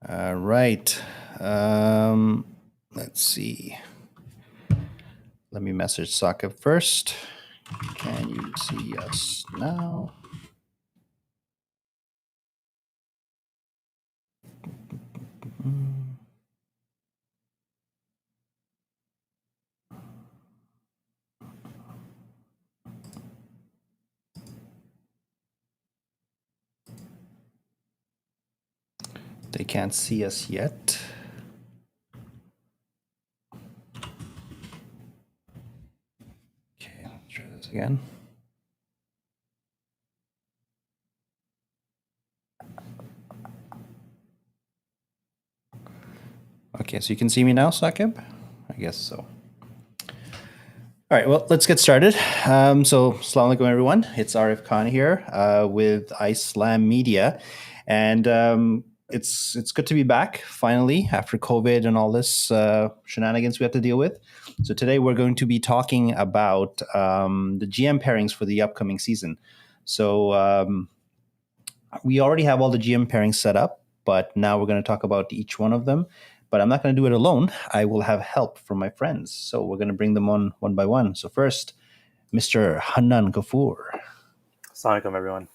All right. Let's see. Let me message Saqib first. Can you see us now? They can't see us yet. Okay, let's try this again. Okay, so you can see me now, Saqib? I guess so. All right, well, let's get started. So, Assalamu alaikum, everyone. It's Arif Khan here with Islam Media. And it's good to be back, finally, after COVID and all this shenanigans we have to deal with. So today we're going to be talking about the GM pairings for the upcoming season. So we already have all the GM pairings set up, but now we're going to talk about each one of them. But I'm not going to do it alone. I will have help from my friends. So we're going to bring them on one by one. So first, Mr. Hanan Ghafoor. Assalamu alaikum, everyone.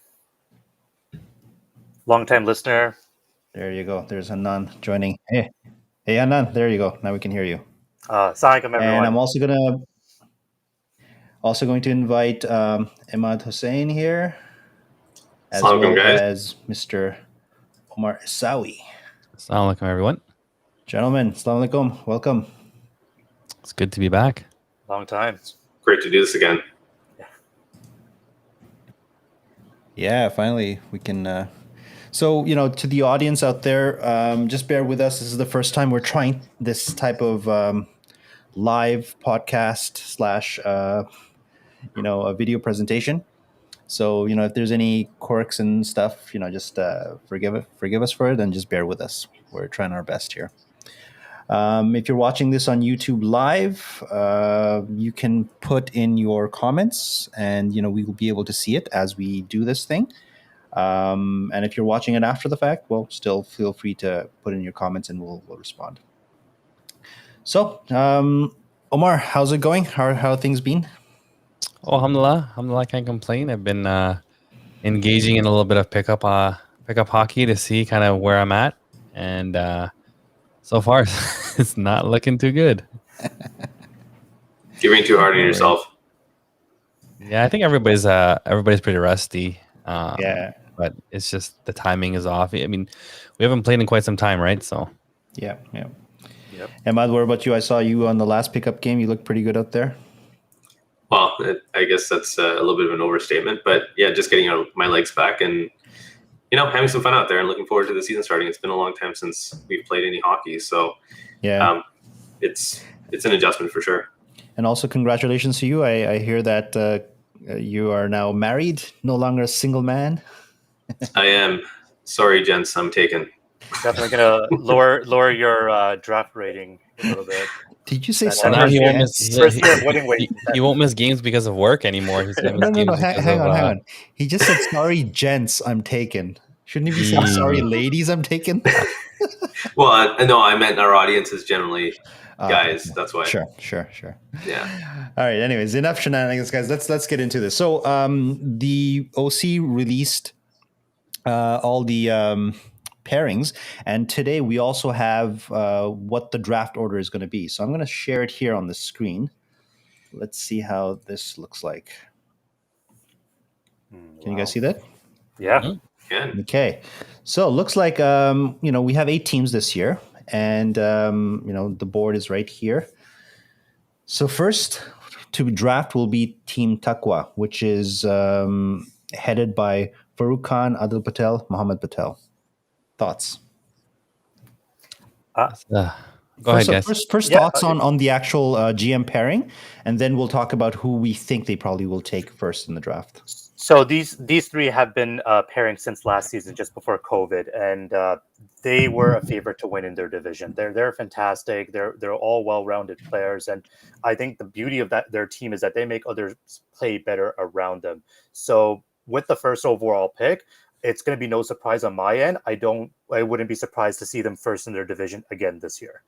Long-time listener. There you go. There's Hanan joining. Hey, Hanan. There you go. Now we can hear you. Assalamu alaikum, everyone. And I'm also going to invite Imad Hussein here, as well as Mr. Omar Isawi. Assalamu alaikum, everyone. Gentlemen, assalamu alaikum. Welcome. It's good to be back. Long time. It's great to do this again. Yeah, finally we can. So, to the audience out there, just bear with us. This is the first time we're trying this type of live podcast / a video presentation. So, if there's any quirks and stuff, just forgive us for it and just bear with us. We're trying our best here. If you're watching this on YouTube live, you can put in your comments and, we will be able to see it as we do this thing. And if you're watching it after the fact, well, still feel free to put in your comments and we'll respond. So, Omar, how's it going? How have things been? Oh, alhamdulillah, can't complain. I've been engaging in a little bit of pickup hockey to see kind of where I'm at. And so far, it's not looking too good. You're being too hard on yourself. Yeah, I think everybody's pretty rusty. Yeah. But it's just the timing is off. I mean, we haven't played in quite some time, right? So. Yeah. Yep. Ahmad, what about you? I saw you on the last pickup game. You looked pretty good out there. Well, I guess that's a little bit of an overstatement. But yeah, just getting my legs back and, having some fun out there and looking forward to the season starting. It's been a long time since we've played any hockey. So yeah, it's an adjustment for sure. And also congratulations to you. I hear that you are now married, no longer a single man. I am. Sorry, gents, I'm taken. Definitely going to lower your draft rating a little bit. Did you say sorry? He won't miss games because of work anymore. He's no. Hang on. He just said, sorry, gents, I'm taken. Shouldn't he be saying, sorry, ladies, I'm taken? Well, no, I meant our audience is generally guys. That's why. Sure. Yeah. All right. Anyways, enough shenanigans, guys. Let's get into this. So the OC released all the pairings, and today we also have what the draft order is going to be. So I'm going to share it here on the screen. Let's see how this looks like. Can you guys see that? Yeah. Mm-hmm. Okay. So it looks like we have 8 teams this year, and the board is right here. So first to draft will be Team Taqwa, which is headed by Farouk Khan, Adil Patel, Mohammed Patel. Thoughts? Go ahead, guys. First thoughts on the actual GM pairing, and then we'll talk about who we think they probably will take first in the draft. So these 3 have been pairing since last season, just before COVID, and they were a favorite to win in their division. They're fantastic. They're all well-rounded players, and I think the beauty of their team is that they make others play better around them. So with the first overall pick, it's going to be no surprise on my end. I wouldn't be surprised to see them first in their division again this year.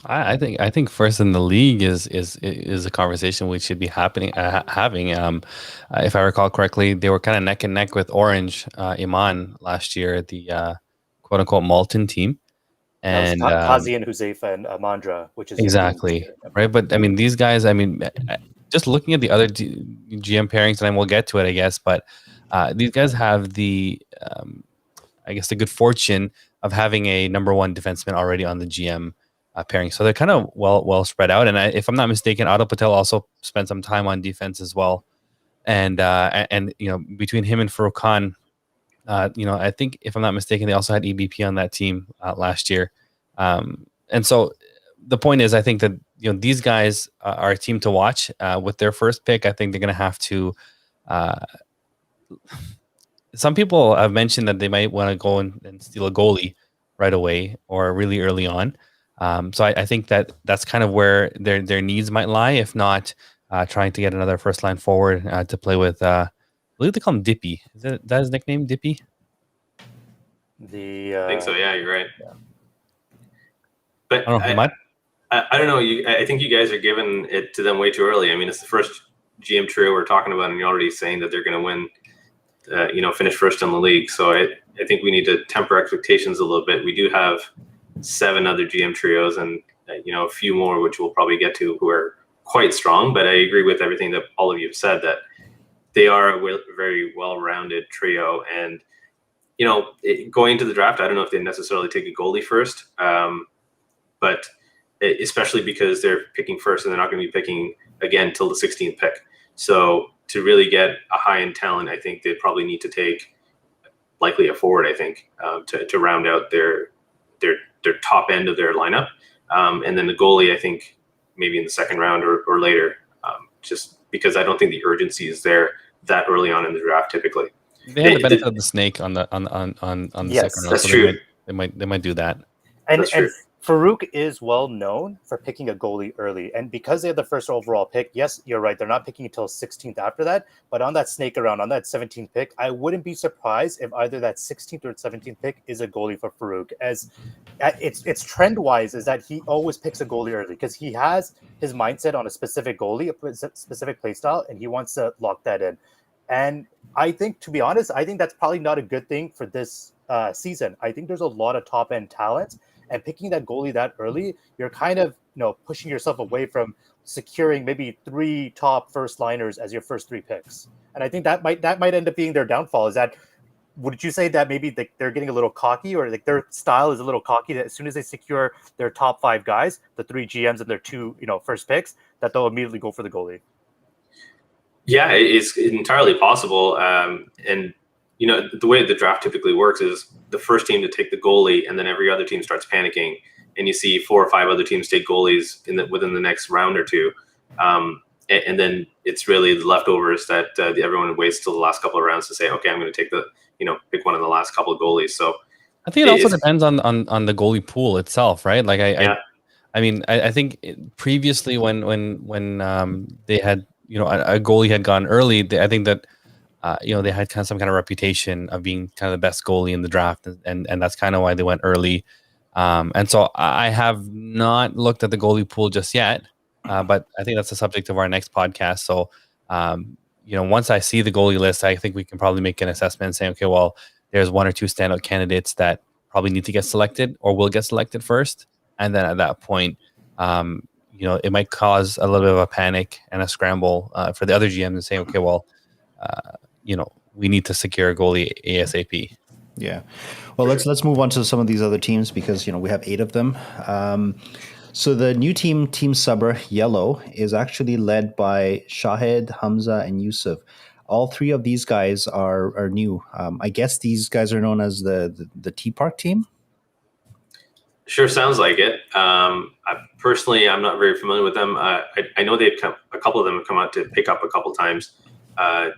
I think first in the league is a conversation we should be having. If I recall correctly, they were kind of neck and neck with Orange, Iman last year, the quote unquote Malton team, and Kazi and Huzaifa and Amandra, which is exactly right. But I mean, these guys. I mean, just looking at the other GM pairings, and we'll get to it, I guess. But these guys have the, I guess, the good fortune of having a number one defenseman already on the GM pairing, so they're kind of well spread out. And if I'm not mistaken, Otto Patel also spent some time on defense as well. And between him and Farouk Khan, I think if I'm not mistaken, they also had EBP on that team last year. And so the point is, I think that these guys are a team to watch with their first pick. I think they're going to have to. Some people have mentioned that they might want to go and steal a goalie right away or really early on. So I think that's kind of where their needs might lie, if not trying to get another first line forward to play with. I believe they call him Dippy. Is that his nickname, Dippy? I think so. Yeah, you're right. Yeah. But I don't know. I think you guys are giving it to them way too early. I mean, it's the first GM trio we're talking about, and you're already saying that they're going to win. Finish first in the league. So I think we need to temper expectations a little bit. We do have 7 other GM trios and a few more, which we'll probably get to, who are quite strong. But I agree with everything that all of you have said, that they are a very well-rounded trio. And going into the draft, I don't know if they necessarily take a goalie first, but especially because they're picking first and they're not going to be picking again till the 16th pick. So to really get a high-end talent, I think they probably need to take likely a forward, I think, to round out their top end of their lineup. And then the goalie, I think, maybe in the second round or later, just because I don't think the urgency is there that early on in the draft typically. They have the benefit of the snake on the yes, second round. That's so true. They might do that. And Farouk is well known for picking a goalie early. And because they have the first overall pick, yes, you're right, they're not picking until 16th after that. But on that snake around, on that 17th pick, I wouldn't be surprised if either that 16th or 17th pick is a goalie for Farouk. As it's trend-wise is that he always picks a goalie early because he has his mindset on a specific goalie, a specific play style, and he wants to lock that in. And I think, to be honest, I think that's probably not a good thing for this season. I think there's a lot of top-end talent. And picking that goalie that early, you're kind of pushing yourself away from securing maybe 3 top first liners as your first 3 picks. And I think that might end up being their downfall. Is that, would you say that maybe they're getting a little cocky, or like their style is a little cocky, that as soon as they secure their top 5 guys, the 3 GMs and their 2 first picks, that they'll immediately go for the goalie? Yeah, it's entirely possible. And the way the draft typically works is the first team to take the goalie, and then every other team starts panicking, and you see 4 or 5 other teams take goalies within the next round or 2, and then it's really the leftovers that everyone waits till the last couple of rounds to say, okay, I'm going to take pick one of the last couple of goalies. So I think it also depends on the goalie pool itself, right? Like I think previously when they had a goalie had gone early, I think that. They had some kind of reputation of being kind of the best goalie in the draft, and that's kind of why they went early. And so I have not looked at the goalie pool just yet, but I think that's the subject of our next podcast. So, once I see the goalie list, I think we can probably make an assessment and say, okay, well, there's 1 or 2 standout candidates that probably need to get selected or will get selected first. And then at that point, it might cause a little bit of a panic and a scramble for the other GM and say, okay, well, we need to secure a goalie ASAP. Yeah. Well, let's move on to some of these other teams because, we have 8 of them. So the new team Subra, Yellow, is actually led by Shahid, Hamza, and Yusuf. All 3 of these guys are new. I guess these guys are known as the Tea Park team? Sure sounds like it. Personally, I'm not very familiar with them. I know a couple of them have come out to pick up a couple times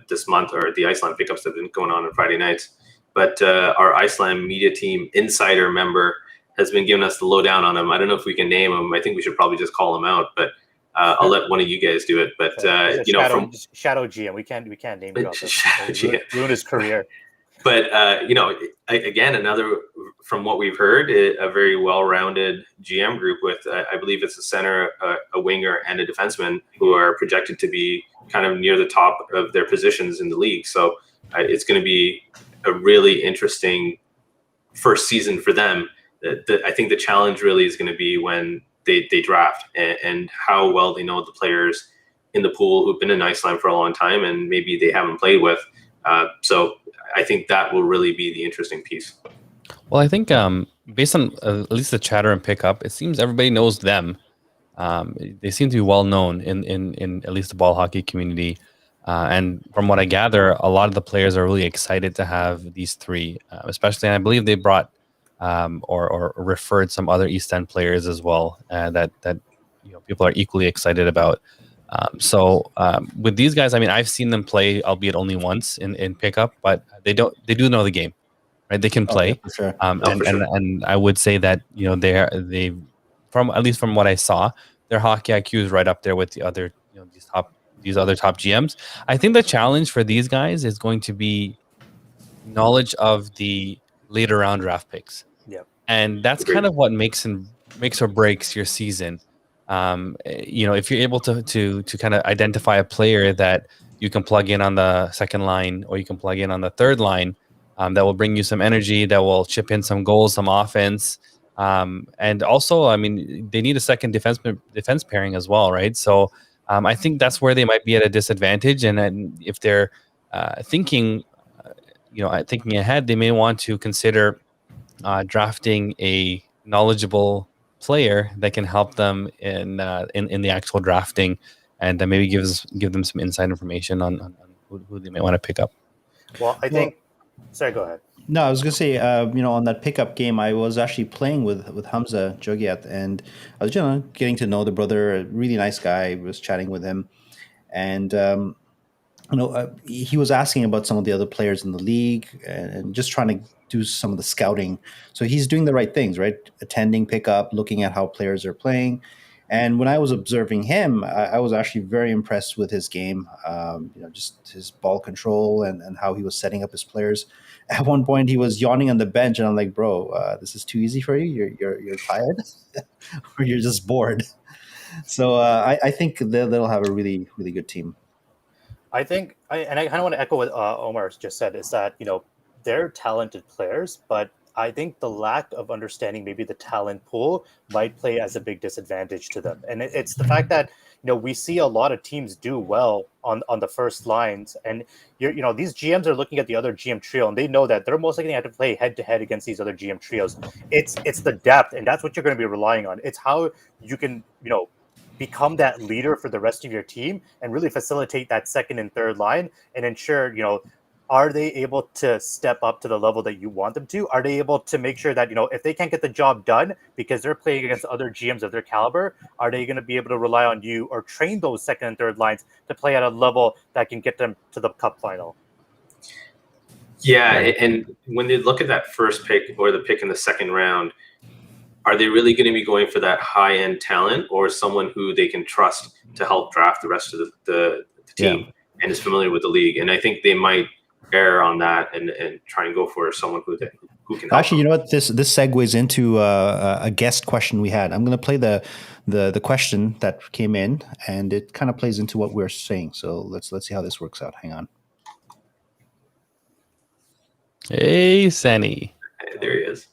this month, or the Iceland pickups that have been going on Friday nights. But our Iceland media team insider member has been giving us the lowdown on them. I don't know if we can name them. I think we should probably just call them out, but I'll let one of you guys do it. But from Shadow GM, we can't name drop him. Ruin his career. But again, another, from what we've heard, a very well-rounded GM group with, I believe it's a center, a winger, and a defenseman who are projected to be kind of near the top of their positions in the league. So it's going to be a really interesting first season for them. I think the challenge really is going to be when they draft and how well they know the players in the pool who've been in Iceland for a long time and maybe they haven't played with. So I think that will really be the interesting piece. Well, I think based on at least the chatter and pickup, it seems everybody knows them. They seem to be well known in at least the ball hockey community. And from what I gather, a lot of the players are really excited to have these three, especially. And I believe they brought or referred some other East End players as well that people are equally excited about. So with these guys, I mean, I've seen them play, albeit only once in pickup, but they do know the game, right? They can play. Yeah, for sure. And I would say that they from at least from what I saw, their hockey IQ is right up there with the other these other top GMs. I think the challenge for these guys is going to be knowledge of the later round draft picks. Yeah, and that's kind of what makes or breaks your season. If you're able to kind of identify a player that you can plug in on the second line or you can plug in on the third line, that will bring you some energy, that will chip in some goals, some offense. And also, I mean, they need a second defense pairing as well, right? So I think that's where they might be at a disadvantage. And if they're thinking ahead, they may want to consider drafting a knowledgeable player that can help them in the actual drafting, and maybe give them some inside information on who they may want to pick up. Well, I think. Sorry, go ahead. No, I was gonna say, on that pickup game, I was actually playing with Hamza Jogiat, and I was getting to know the brother. A really nice guy. I was chatting with him, and he was asking about some of the other players in the league and just trying to do some of the scouting. So he's doing the right things, right? Attending pickup, looking at how players are playing. And when I was observing him, I was actually very impressed with his game, just his ball control and how he was setting up his players. At one point, he was yawning on the bench, and I'm like, bro, this is too easy for you? You're tired? Or you're just bored? So I think they'll have a really, really good team. I think, I kind of want to echo what Omar just said, is that, they're talented players, but I think the lack of understanding maybe the talent pool might play as a big disadvantage to them. And it's the fact that, we see a lot of teams do well on the first lines, and these GMs are looking at the other GM trio, and they know that they're most likely going to have to play head to head against these other GM trios. It's the depth, and that's what you're going to be relying on. It's how you can, become that leader for the rest of your team and really facilitate that second and third line and ensure, are they able to step up to the level that you want them to? Are they able to make sure that, if they can't get the job done because they're playing against other GMs of their caliber, are they going to be able to rely on you or train those second and third lines to play at a level that can get them to the cup final? Yeah, and when they look at that first pick or the pick in the second round, are they really going to be going for that high-end talent or someone who they can trust to help draft the rest of the team and is familiar with the league? And I think they might err on that and try and go for someone who can help. Actually, you know what? This segues into a guest question we had. I'm going to play the question that came in, and it kind of plays into what we're saying. So let's see how this works out. Hang on. Hey, Sani. There he is.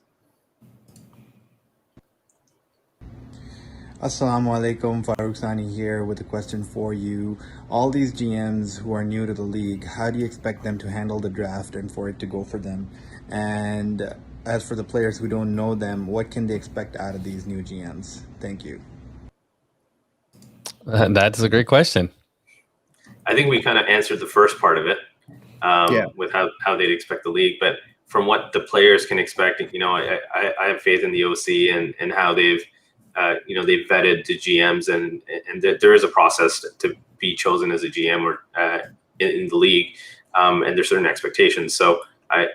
Assalamu alaikum, Farooq Sani here with a question for you. All these GMs who are new to the league, how do you expect them to handle the draft and for it to go for them? And as for the players who don't know them, what can they expect out of these new GMs? Thank you. That's a great question. I think we kind of answered the first part of it with how they'd expect the league. But from what the players can expect, I have faith in the OC and how they've they've vetted the GMs and there is a process to be chosen as a GM or in the league, and there's certain expectations. So I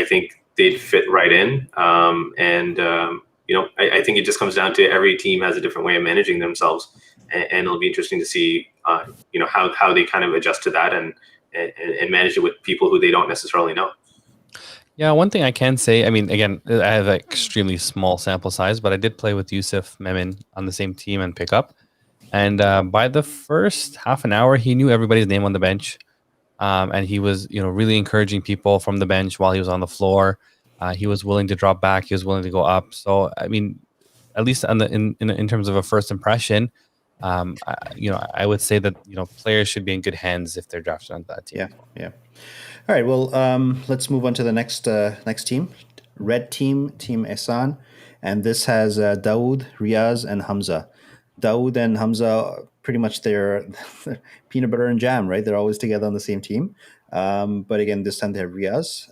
think they'd fit right in, and I think it just comes down to every team has a different way of managing themselves, and it'll be interesting to see how they kind of adjust to that and manage it with people who they don't necessarily know. Yeah, one thing I can say, I mean, again, I have an extremely small sample size, but I did play with Yusuf Memin on the same team and pickup. And by the first half an hour, he knew everybody's name on the bench. And he was, really encouraging people from the bench while he was on the floor. He was willing to drop back. He was willing to go up. So, I mean, at least in terms of a first impression, I would say that players should be in good hands if they're drafted on that team. Yeah. All right. Well, let's move on to the next team. Red team, Team Essan, and this has Dawood, Riaz, and Hamza. Dawood and Hamza, pretty much they're peanut butter and jam, right? They're always together on the same team. But again, this time they have Riaz.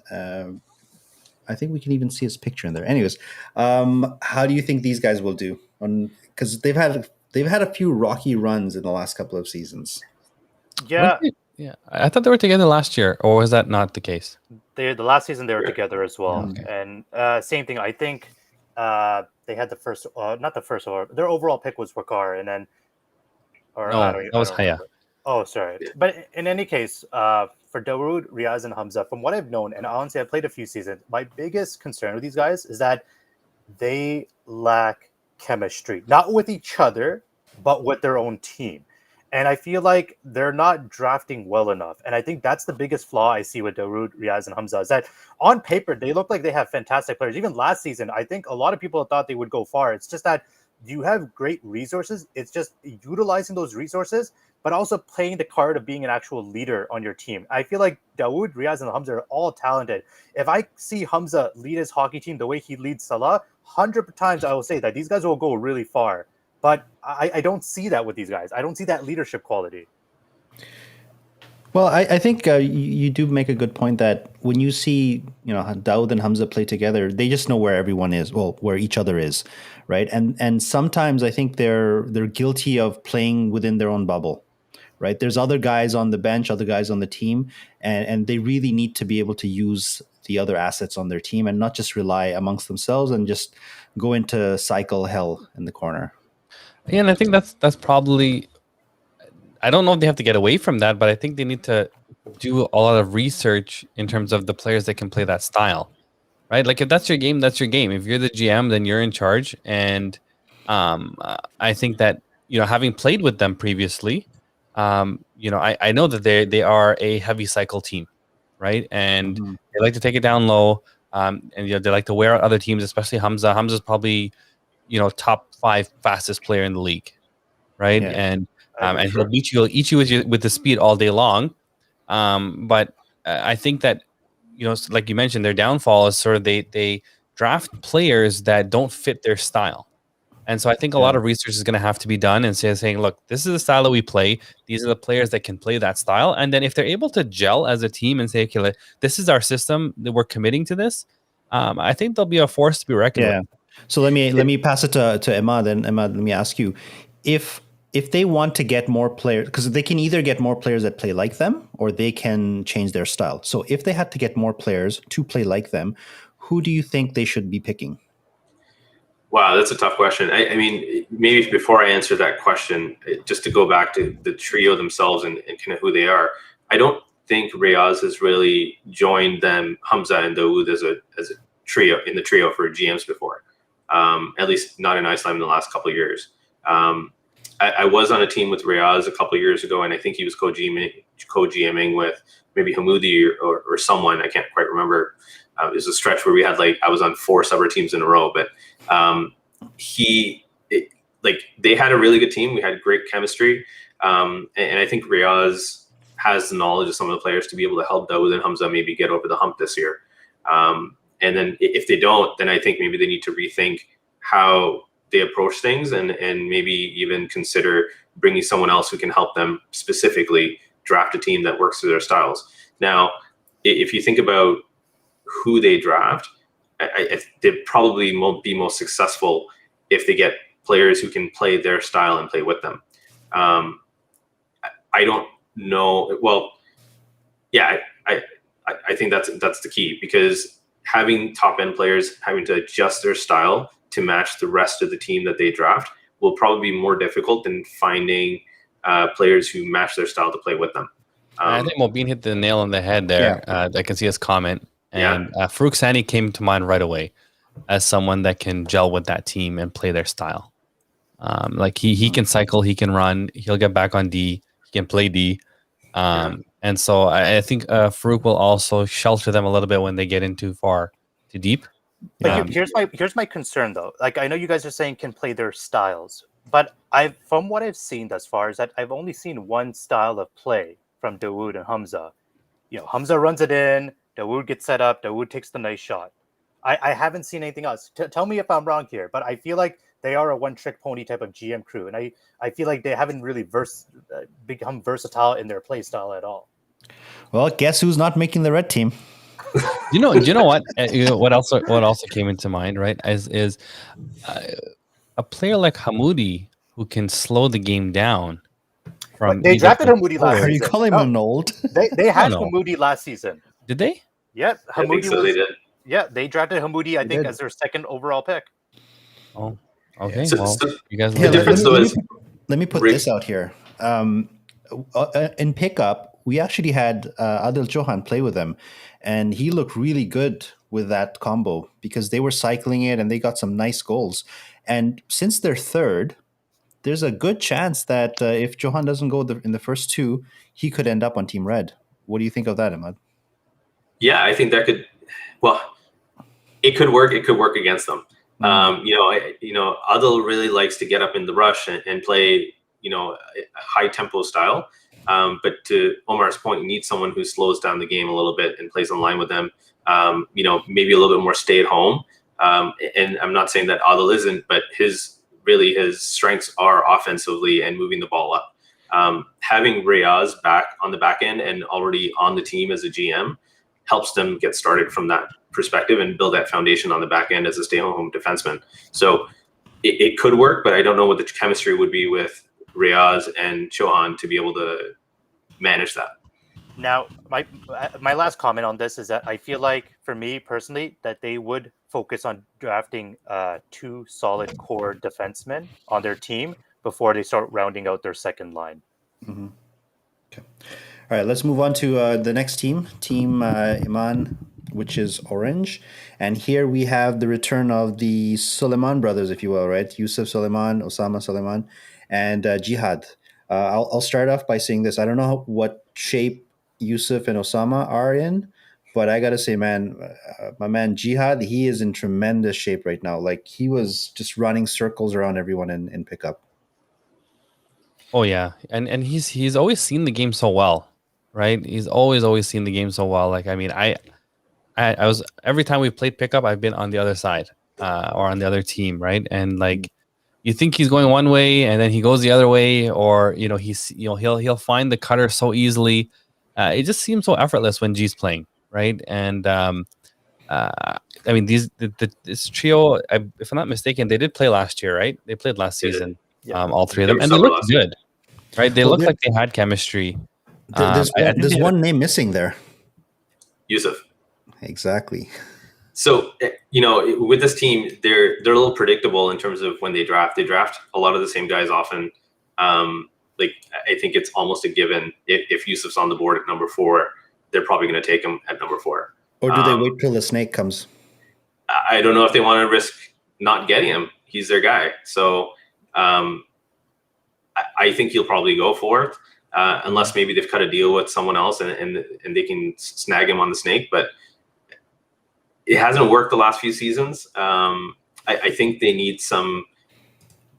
I think we can even see his picture in there. Anyways, how do you think these guys will do? Because they've had a few rocky runs in the last couple of seasons. Yeah. Yeah, I thought they were together last year, or was that not the case? The last season they were together as well, and same thing. I think they had the first, not the first, or their overall pick was Wakar, and then, that was Hayah. Oh, sorry. But in any case, for Dawood, Riaz, and Hamza, from what I've known, and honestly, I've played a few seasons, my biggest concern with these guys is that they lack chemistry, not with each other, but with their own team. And I feel like they're not drafting well enough. And I think that's the biggest flaw I see with Dawood, Riaz, and Hamza is that on paper, they look like they have fantastic players. Even last season, I think a lot of people thought they would go far. It's just that you have great resources. It's just utilizing those resources, but also playing the card of being an actual leader on your team. I feel like Dawood, Riaz, and Hamza are all talented. If I see Hamza lead his hockey team the way he leads Salah, 100 times I will say that these guys will go really far. But I don't see that with these guys. I don't see that leadership quality. Well, I think you do make a good point that when you see Dawood and Hamza play together, they just know where everyone is, well, where each other is, right? And sometimes I think they're guilty of playing within their own bubble, right? There's other guys on the bench, other guys on the team, and they really need to be able to use the other assets on their team and not just rely amongst themselves and just go into cycle hell in the corner. Yeah, and I think that's probably, I don't know if they have to get away from that, but I think they need to do a lot of research in terms of the players that can play that style, right? Like if that's your game, that's your game. If you're the GM, then you're in charge. And I think that, having played with them previously, I know that they are a heavy cycle team, right? And they like to take it down low. And they like to wear out other teams, especially Hamza. Hamza's probably, top 5 fastest player in the league, right? Yeah. And he'll eat you with the speed all day long. But I think that, like you mentioned, their downfall is sort of they draft players that don't fit their style. And so I think a lot of research is going to have to be done and saying, look, this is the style that we play. These are the players that can play that style. And then if they're able to gel as a team and say, okay, this is our system that we're committing to this, I think they'll be a force to be reckoned with. So let me pass it to Iman. Then Iman, let me ask you, if they want to get more players, because they can either get more players that play like them, or they can change their style. So if they had to get more players to play like them, who do you think they should be picking? Wow, that's a tough question. I mean, maybe before I answer that question, just to go back to the trio themselves and kind of who they are, I don't think Riaz has really joined them, Hamza and Dawood, as a trio in the trio for GMs before. At least not in Iceland in the last couple of years. I was on a team with Riaz a couple of years ago, and I think he was co-GMing with maybe Hamoudi or someone. I can't quite remember. It was a stretch where we had I was on 4 Subra teams in a row, but they had a really good team. We had great chemistry, and I think Riaz has the knowledge of some of the players to be able to help Dawood and Hamza maybe get over the hump this year. And then if they don't, then I think maybe they need to rethink how they approach things and maybe even consider bringing someone else who can help them specifically draft a team that works to their styles. Now, if you think about who they draft, they probably won't be most successful if they get players who can play their style and play with them. I don't know. Well, yeah, I think that's the key, because having top end players having to adjust their style to match the rest of the team that they draft will probably be more difficult than finding players who match their style to play with them. I think Mobeen hit the nail on the head there. I can see his comment. And Farouk Sani came to mind right away as someone that can gel with that team and play their style. Like he can cycle, he can run, he'll get back on D, he can play D. And so I think Farouk will also shelter them a little bit when they get in too deep. But here's my concern though. Like I know you guys are saying can play their styles, but from what I've seen thus far is that I've only seen one style of play from Dawood and Hamza. Hamza runs it in, Dawood gets set up, Dawood takes the nice shot. I haven't seen anything else. Tell me if I'm wrong here, but I feel like they are a one-trick pony type of GM crew, and I feel like they haven't really become versatile in their play style at all. Well, guess who's not making the red team? You know what? What also came into mind, right? Is a player like Hamoudi who can slow the game down. They drafted Hamoudi last season. Are you calling him an old? They had Hamoudi last season. Did they? Yeah, I think so. They did. Yeah, they drafted Hamoudi, I think, as their second overall pick. Oh, okay. So, well, you guys. The difference though is, let me put this out here. In pickup, we actually had Adil Johan play with them, and he looked really good with that combo because they were cycling it and they got some nice goals. And since they're third, there's a good chance that if Johan doesn't go in the first two, he could end up on Team Red. What do you think of that, Ahmad? Yeah, I think that could. Well, it could work. It could work against them. Adil really likes to get up in the rush and play, a high tempo style. But to Omar's point, you need someone who slows down the game a little bit and plays in line with them. Maybe a little bit more stay at home. And I'm not saying that Adil isn't, but his strengths are offensively and moving the ball up. Having Riaz back on the back end and already on the team as a GM helps them get started from that perspective and build that foundation on the back end as a stay-home defenseman. So it could work, but I don't know what the chemistry would be with Riaz and Johan to be able to manage that. Now, my last comment on this is that I feel like, for me personally, that they would focus on drafting two solid core defensemen on their team before they start rounding out their second line. Mm-hmm. Okay. All right, let's move on to the next team, Team Iman, which is orange. And here we have the return of the Suleiman brothers, if you will, right? Yusuf Suleiman, Osama Suleiman, and Jihad. I'll start off by saying this. I don't know what shape Yusuf and Osama are in, but I got to say, man, my man Jihad, he is in tremendous shape right now. Like, he was just running circles around everyone in pickup. Oh, yeah. And he's always seen the game so well, right? He's always seen the game so well. Like, I mean, I was, every time we've played pickup, I've been on the other side or on the other team, right? And like, you think he's going one way and then he goes the other way, or he'll find the cutter so easily. It just seems so effortless when G's playing, right? And I mean, this trio, if I'm not mistaken, they did play last year, right? They played last season, all three of them, and they looked good, right? They looked like they had chemistry. There's one name missing there. Yusuf. Exactly. So, with this team, they're a little predictable in terms of when they draft. They draft a lot of the same guys often. I think it's almost a given. If Yusuf's on the board at number 4, they're probably going to take him at number 4. Or do they wait till the snake comes? I don't know if they want to risk not getting him. He's their guy. So I think he'll probably go for it, unless maybe they've cut a deal with someone else and they can snag him on the snake. But it hasn't worked the last few seasons. I think they need some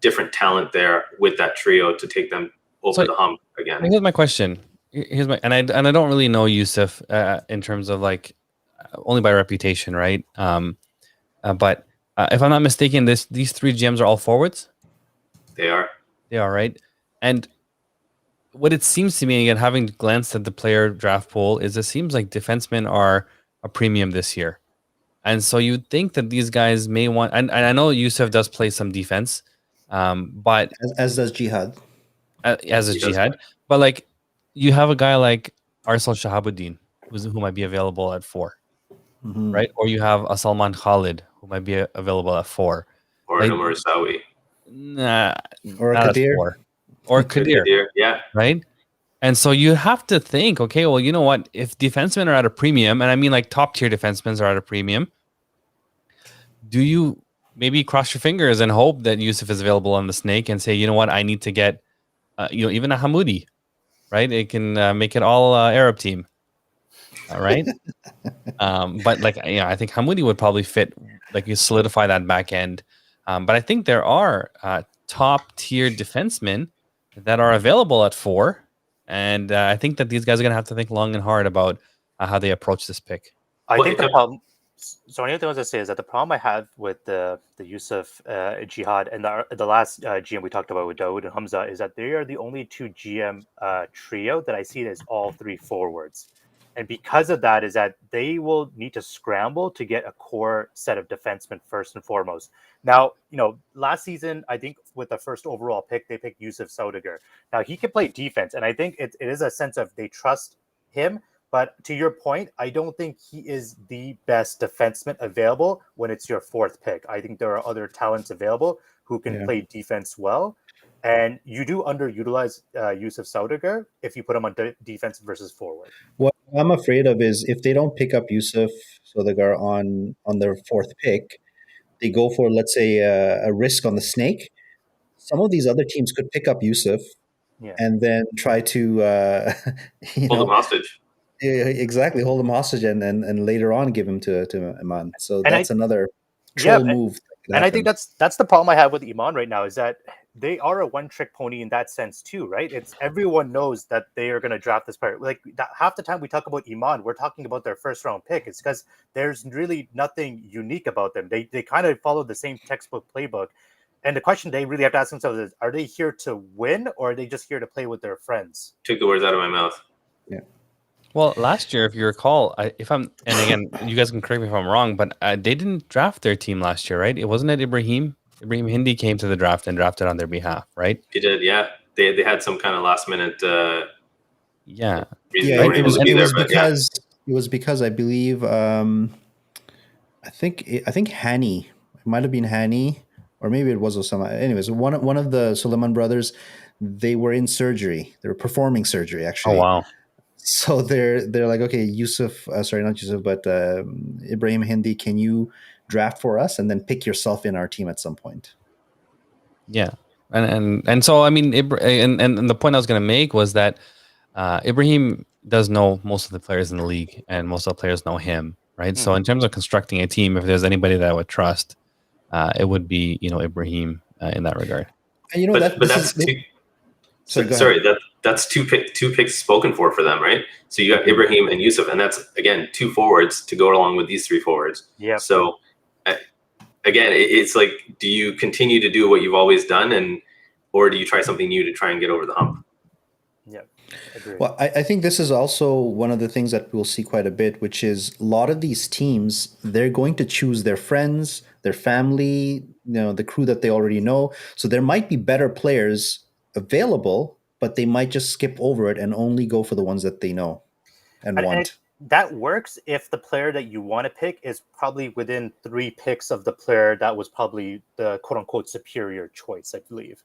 different talent there with that trio to take them over the hump again. Here's my question. And I don't really know Yusuf in terms of like only by reputation, right? But if I'm not mistaken, these 3 GMs are all forwards. They are, right? And what it seems to me, again, having glanced at the player draft pool, is it seems like defensemen are a premium this year. And so you'd think that these guys may want, and I know Yusuf does play some defense, but as does Jihad, Jihad. But like, you have a guy like Arsal Shahabuddin, who might be available at 4, right? Or you have a Salman Khalid, who might be available at 4, or like, Umar Sawi, nah, or Kadir, or Kadir, yeah, right? And so you have to think, okay, well, you know what? If defensemen are at a premium, and I mean like top tier defensemen are at a premium, do you maybe cross your fingers and hope that Yusuf is available on the snake and say, you know what, I need to get, even a Hamoudi, right? It can make it all Arab team, right? But like, I think Hamoudi would probably fit, like you solidify that back end. But I think there are top tier defensemen that are available at 4. And I think that these guys are going to have to think long and hard about how they approach this pick. I think the problem. So one of the things I say is that the problem I have with the Yusuf Jihad and the last GM we talked about with Dawood and Hamza is that they are the only 2 GM trio that I see as all 3 forwards. And because of that is that they will need to scramble to get a core set of defensemen first and foremost. Now, last season, I think with the first overall pick, they picked Yusuf Saudagar. Now, he can play defense, and I think it is a sense of they trust him. But to your point, I don't think he is the best defenseman available when it's your 4th pick. I think there are other talents available who can play defense well. And you do underutilize Yusuf Saudagar if you put him on defense versus forward. What I'm afraid of is if they don't pick up Yusuf Saudagar on their 4th pick, they go for, let's say, a risk on the snake. Some of these other teams could pick up Yusuf and then try to hold him hostage. Exactly, hold him hostage and later on give him to Iman. So that's another troll move. And I think that's the problem I have with Iman right now is that they are a one-trick pony in that sense too, right? It's everyone knows that they are going to draft this player. Like half the time we talk about Iman, we're talking about their first-round pick. It's because there's really nothing unique about them. They kind of follow the same textbook playbook. And the question they really have to ask themselves is, are they here to win or are they just here to play with their friends? Took the words out of my mouth. Yeah. Well, last year, if you recall, and again, you guys can correct me if I'm wrong, but they didn't draft their team last year, right? It wasn't it Ibrahim Hindi came to the draft and drafted on their behalf, right? He did, yeah. They had some kind of last minute. Reason it was because I believe I think Hani, it might have been Hani, or maybe it was Osama. Anyways, one of the Suleiman brothers, they were in surgery. They were performing surgery actually. Oh wow. So they're like, okay, Yusuf, sorry, not Yusuf, but Ibrahim Hindi, can you draft for us and then pick yourself in our team at some point? Yeah, and so I mean, and the point I was going to make was that Ibrahim does know most of the players in the league, and most of the players know him, right? So in terms of constructing a team, if there's anybody that I would trust, it would be Ibrahim in that regard. And that's two picks spoken for them, right? So you got Ibrahim and Yusuf, and that's again 2 forwards to go along with these 3 forwards. Yeah. So again, it's like, do you continue to do what you've always done, or do you try something new to try and get over the hump? Yeah. Agreed. Well, I think this is also one of the things that we'll see quite a bit, which is a lot of these teams, they're going to choose their friends, their family, the crew that they already know. So there might be better players available, but they might just skip over it and only go for the ones that they know and want. That works if the player that you want to pick is probably within 3 picks of the player that was probably the quote unquote superior choice, I believe.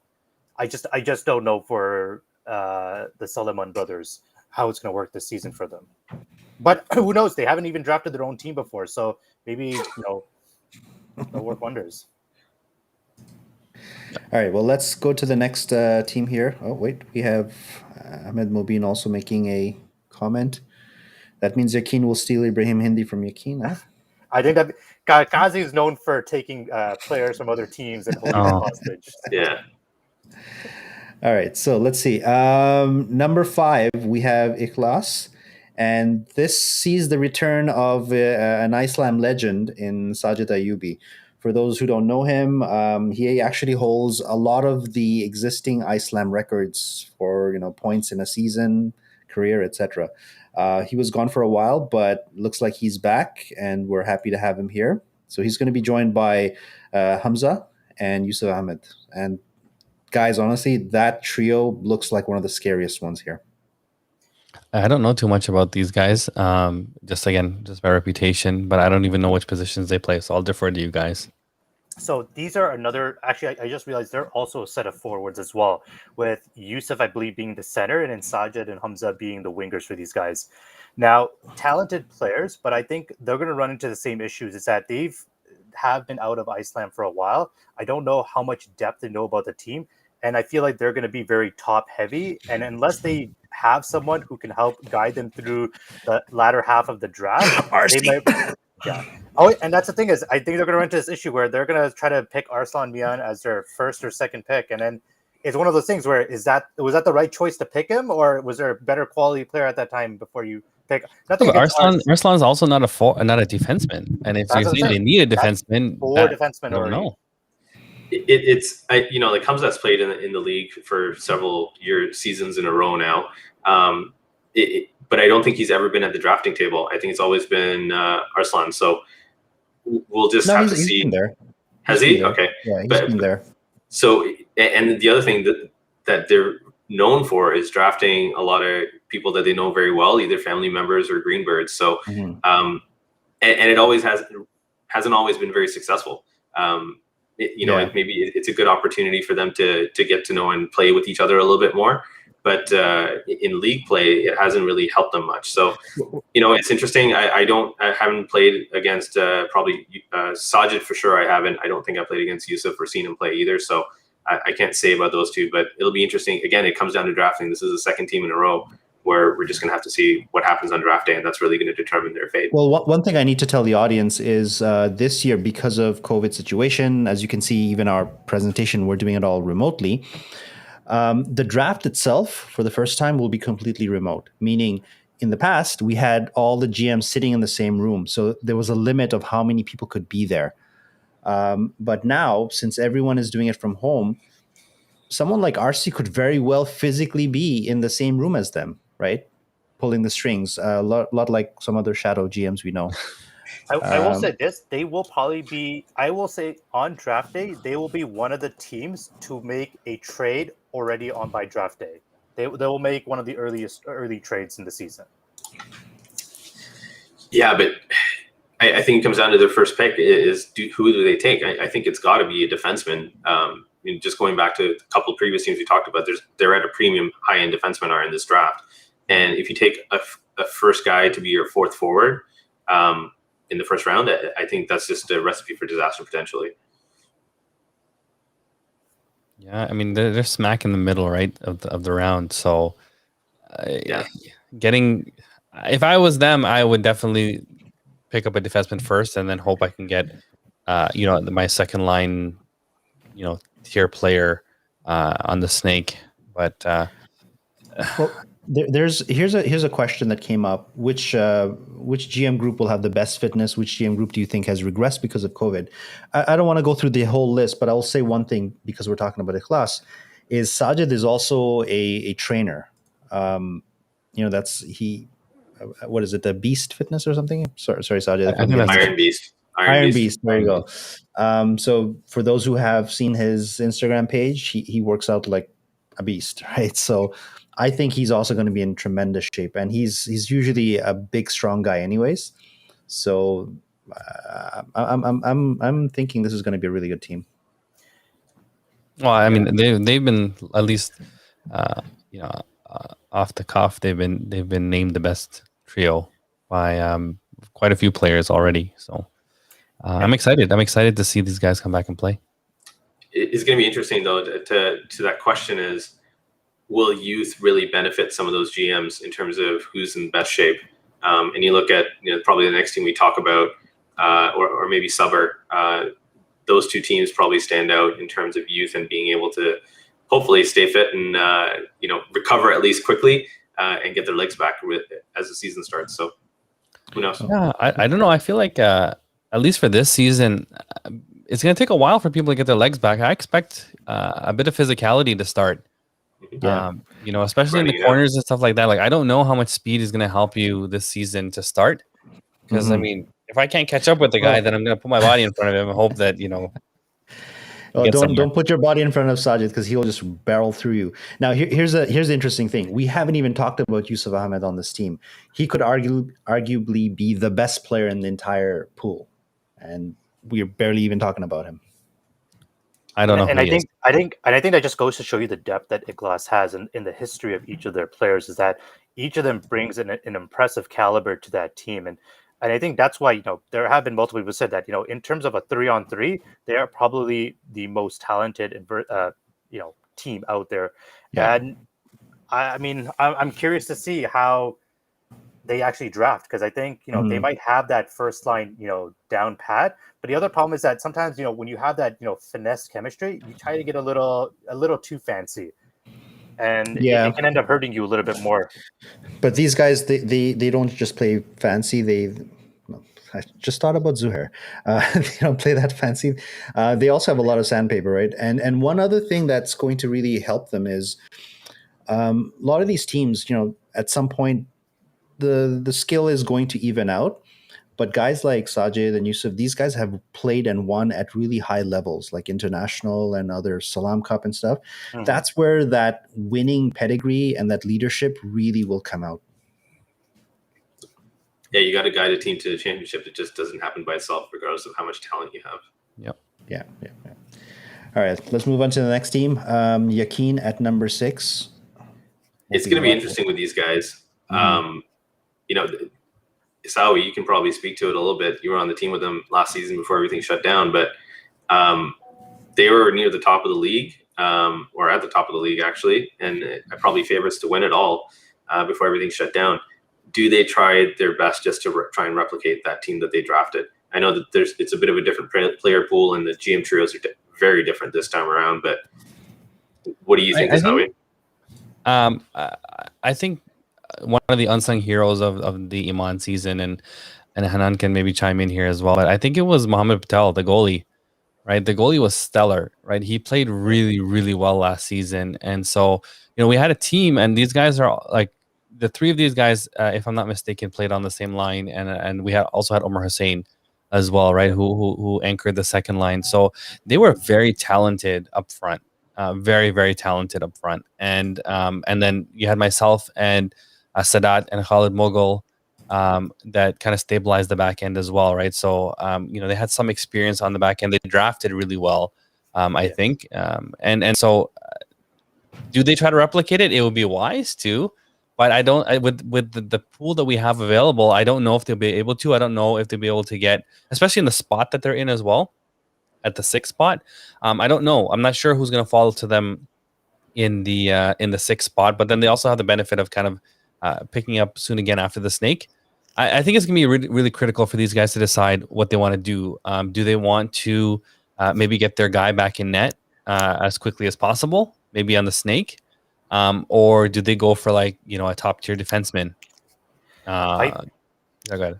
I just don't know for the Suleiman brothers how it's going to work this season for them. But who knows? They haven't even drafted their own team before, so maybe they'll work wonders. All right, well, let's go to the next team here. Oh, wait, we have Ahmed Mobeen also making a comment. That means Jakeem will steal Ibrahim Hindi from Jakeem, huh? I think that Kazi is known for taking players from other teams and holding them hostage. Yeah. All right, so let's see. Number 5, we have Aklas. And this sees the return of an Islam legend in Sajid Ayubi. For those who don't know him, he actually holds a lot of the existing Islam records for points in a season, career, etc. He was gone for a while, but looks like he's back, and we're happy to have him here. So he's going to be joined by Hamza and Yusuf Ahmed. And guys, honestly, that trio looks like one of the scariest ones here. I don't know too much about these guys. Just by reputation, but I don't even know which positions they play. So I'll defer to you guys. So these are another. Actually, I just realized they're also a set of forwards as well, with Yusuf, I believe, being the center, and then Sajid and Hamza being the wingers for these guys. Now, talented players, but I think they're going to run into the same issues. Is that have been out of Iceland for a while. I don't know how much depth they know about the team, and I feel like they're going to be very top heavy. And unless they have someone who can help guide them through the latter half of the draft, they might. Yeah. Oh, and that's the thing is, I think they're going to run into this issue where they're going to try to pick Arslan Mian as their first or second pick, and then it's one of those things where was that the right choice to pick him, or was there a better quality player at that time before you pick? Nothing But against Arslan is also not not a defenseman, and if That's you're what I'm saying they saying. need a That's defenseman, four I defensemen don't already. know. Like Hamza's played in the league for several seasons in a row now. But I don't think he's ever been at the drafting table. I think it's always been Arslan. So we'll just have to he's see. been there. Has He's he? been there. Okay. Yeah, he's been there. So, and the other thing that they're known for is drafting a lot of people that they know very well, either family members or Greenbirds. So, and it always hasn't always been very successful. Maybe it's a good opportunity for them to get to know and play with each other a little bit more. But in league play, it hasn't really helped them much. So, it's interesting. I haven't played against probably Sajid for sure. I haven't. I don't think I played against Yusuf or seen him play either. So I can't say about those two. But it'll be interesting. Again, it comes down to drafting. This is the second team in a row where we're just going to have to see what happens on draft day, and that's really going to determine their fate. Well, one thing I need to tell the audience is this year, because of COVID situation, as you can see, even our presentation, we're doing it all remotely. The draft itself, for the first time, will be completely remote, meaning in the past, we had all the GMs sitting in the same room. So there was a limit of how many people could be there. But now, since everyone is doing it from home, someone like RC could very well physically be in the same room as them, right? Pulling the strings, a lot like some other shadow GMs we know. I will say this: they will probably be. I will say on draft day, they will be one of the teams to make a trade already on by draft day. They will make one of the early trades in the season. Yeah, but I think it comes down to their first pick is who do they take? I think it's got to be a defenseman. Just going back to a couple of previous teams we talked about, they're at a premium high-end defenseman are in this draft. And if you take a first guy to be your fourth forward in the first round, I think that's just a recipe for disaster potentially. Yeah, I mean they're smack in the middle, right, of the round. So, if I was them, I would definitely pick up a defenseman first, and then hope I can get, my second line, tier player on the snake. But well, here's a question that came up: which GM group will have the best fitness? Which GM group do you think has regressed because of COVID? I don't want to go through the whole list, but I will say one thing because we're talking about Aklas, is Sajid is also a trainer. That's he. What is it? The Beast Fitness or something? Sorry, Sajid. I think that's Iron Beast. Iron Beast. There you go. So for those who have seen his Instagram page, he works out like a beast, right? So I think he's also going to be in tremendous shape, and he's usually a big, strong guy, anyways. So I'm thinking this is going to be a really good team. Well, I mean they've been at least off the cuff they've been named the best trio by quite a few players already. So I'm excited. I'm excited to see these guys come back and play. It's going to be interesting though. To that question is, will youth really benefit some of those GMs in terms of who's in best shape? And you look at probably the next team we talk about, or maybe Subra. Those two teams probably stand out in terms of youth and being able to hopefully stay fit and recover at least quickly and get their legs back as the season starts. So who knows? Yeah, I don't know. I feel like at least for this season, it's going to take a while for people to get their legs back. I expect a bit of physicality to start. Yeah. Especially in the corners and stuff like that. Like I don't know how much speed is going to help you this season to start. Because I mean, if I can't catch up with the guy, then I'm going to put my body in front of him and hope that don't put your body in front of Sajid because he'll just barrel through you. Now here's the interesting thing. We haven't even talked about Yusuf Ahmed on this team. He could arguably be the best player in the entire pool, and we're barely even talking about him. I don't know who he is. I think that just goes to show you the depth that Aklas has in the history of each of their players. Is that each of them brings an impressive caliber to that team, and I think that's why there have been multiple people said that in terms of a 3-on-3, they are probably the most talented team out there, Yeah. and I mean I'm curious to see how they actually draft, because I think they might have that first line down pat, but the other problem is that sometimes when you have that finesse chemistry, you try to get a little too fancy, and it can end up hurting you a little bit more. But these guys, they don't just play fancy. I just thought about Zuhair. They don't play that fancy. They also have a lot of sandpaper, right? And one other thing that's going to really help them is a lot of these teams, at some point the skill is going to even out. But guys like Sajid and Yusuf, these guys have played and won at really high levels, like international and other Salam Cup and stuff. Mhm. That's where that winning pedigree and that leadership really will come out. Yeah, you got to guide a team to the championship. It just doesn't happen by itself, regardless of how much talent you have. Yep. Yeah. All right, let's move on to the next team. Jakeem at number 6. It's going to be interesting with these guys. Isawi, you can probably speak to it a little bit. You were on the team with them last season before everything shut down, but they were near the top of the league, or at the top of the league, actually, and I probably favorites to win it all before everything shut down. Do they try their best just to try and replicate that team that they drafted? I know that it's a bit of a different player pool, and the GM trios are very different this time around, but what do you think, Isawi? I think one of the unsung heroes of the Iman season, and Hanan can maybe chime in here as well, but I think it was Mohamed Patel, the goalie, right? The goalie was stellar, right? He played really, really well last season. And so, we had a team, and these guys are like, the 3 of these guys, if I'm not mistaken, played on the same line. And we also had Omar Hussein as well, right? Who anchored the second line. So they were very talented up front, very, very talented up front. And then you had myself and Sadat and Khalid Mughal that kind of stabilized the back end as well, right? So, they had some experience on the back end. They drafted really well, I think. And so do they try to replicate it? It would be wise to, but I don't, with the pool that we have available, I don't know if they'll be able to. I don't know if they'll be able to get, especially in the spot that they're in as well, at the 6th spot. I don't know. I'm not sure who's going to fall to them in the 6th spot, but then they also have the benefit of kind of picking up soon again after the snake. I think it's going to be really, really critical for these guys to decide what they want to do. Do they want to maybe get their guy back in net as quickly as possible, maybe on the snake? Or do they go for a top tier defenseman? Go ahead.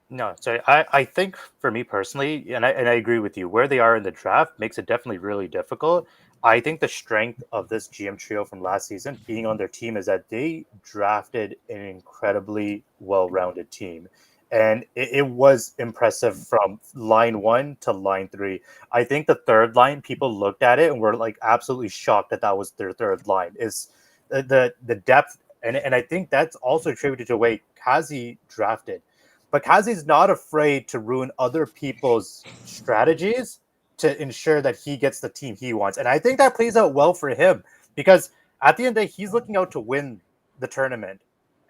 No, so I think for me personally, and I agree with you, where they are in the draft makes it definitely really difficult. I think the strength of this GM trio from last season being on their team is that they drafted an incredibly well-rounded team. And it was impressive from line 1 to line 3. I think the third line, people looked at it and were like absolutely shocked that was their third line. Is the depth, and I think that's also attributed to the way Kazi drafted. But Kazi's not afraid to ruin other people's strategies to ensure that he gets the team he wants. And I think that plays out well for him, because at the end of the day, he's looking out to win the tournament.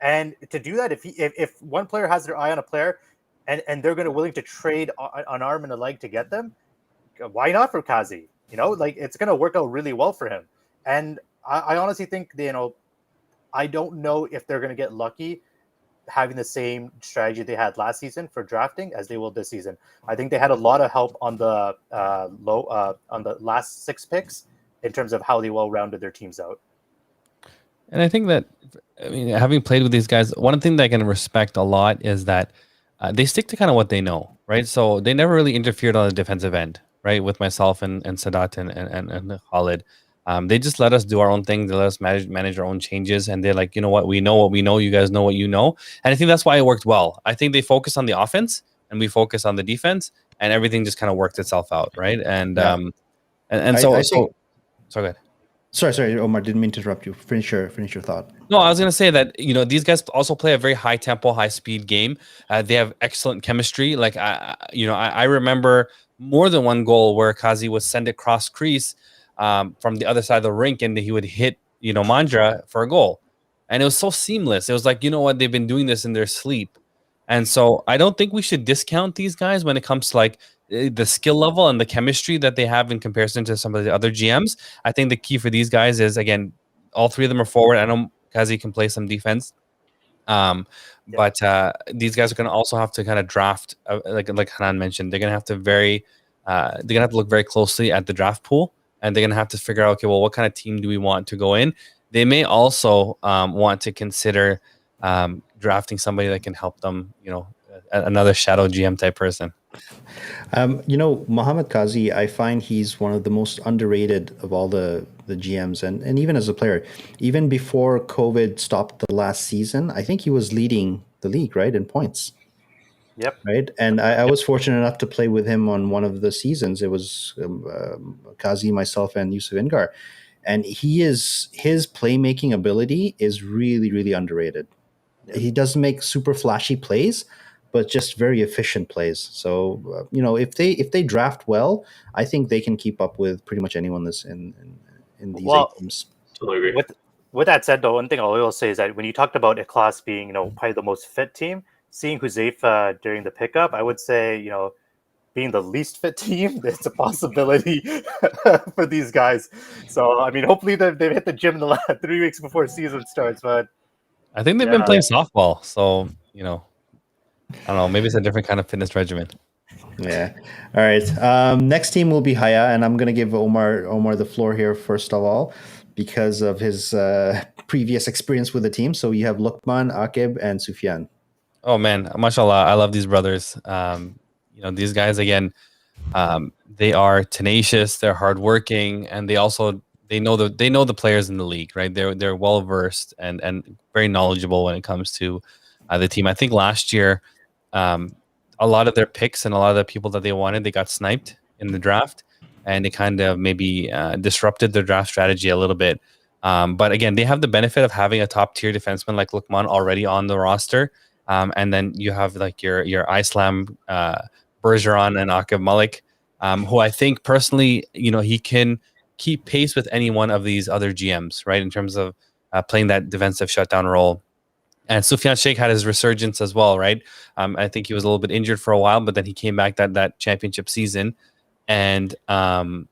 And to do that, if one player has their eye on a player and they're going to willing to trade an arm and a leg to get them, why not for Kazi? It's going to work out really well for him. And I honestly think, I don't know if they're going to get lucky having the same strategy they had last season for drafting as they will this season. I think they had a lot of help on the on the last 6 picks in terms of how they well-rounded their teams out. And I think that, having played with these guys, one thing that I can respect a lot is that they stick to kind of what they know, right? So they never really interfered on the defensive end, right? With myself and Sadat and Khalid. They just let us do our own thing. They let us manage our own changes. And they're like, you know what we know. You guys know what you know. And I think that's why it worked well. I think they focus on the offense and we focus on the defense, and everything just kind of worked itself out, right? And so go ahead. Sorry, Omar, didn't mean to interrupt you. Finish your thought. No, I was going to say that, these guys also play a very high tempo, high speed game. They have excellent chemistry. Like, I remember more than one goal where Kazi would send it cross crease from the other side of the rink, and he would hit, Mandra for a goal. And it was so seamless. It was like, they've been doing this in their sleep. And so I don't think we should discount these guys when it comes to like the skill level and the chemistry that they have in comparison to some of the other GMs. I think the key for these guys is, again, all three of them are forward. I know Kazi can play some defense. But these guys are going to also have to kind of draft, like Hanan mentioned, they're going to have to look very closely at the draft pool, and they're going to have to figure out, okay, well, what kind of team do we want to go in? They may also want to consider drafting somebody that can help them, another shadow GM type person. Mohamed Kazi, I find he's one of the most underrated of all the GMs, and even as a player. Even before COVID stopped the last season, I think he was leading the league, right, in points. Yep. Right, and I was fortunate enough to play with him on one of the seasons. It was Kazi, myself, and Yusuf Ingar, and his playmaking ability is really, really underrated. He doesn't make super flashy plays, but just very efficient plays. So if they draft well, I think they can keep up with pretty much anyone that's in these 8 teams. Totally agree. With that said, though, one thing I will say is that when you talked about Aklas being probably the most fit team, seeing Huzaifa during the pickup, I would say being the least fit team, it's a possibility for these guys. So I mean, hopefully they've hit the gym in the last 3 weeks before season starts. But I think they've been playing softball, so I don't know. Maybe it's a different kind of fitness regimen. Yeah. All right. Next team will be Hayah, and I'm going to give Omar the floor here first of all because of his previous experience with the team. So you have Luqman, Akib, and Sufyan. Oh man, mashallah, I love these brothers. These guys again, they are tenacious, they're hardworking, and they know the players in the league, right? They're well versed and very knowledgeable when it comes to the team. I think last year, a lot of their picks and a lot of the people that they wanted, they got sniped in the draft, and it kind of maybe disrupted their draft strategy a little bit. But again, they have the benefit of having a top tier defenseman like Luqman already on the roster, and then you have like your Islam, Bergeron, and Akib Malik, who I think personally, he can keep pace with any one of these other GMs, right, in terms of playing that defensive shutdown role. And Sufyan Sheikh had his resurgence as well, right? I think he was a little bit injured for a while, but then he came back that championship season, and he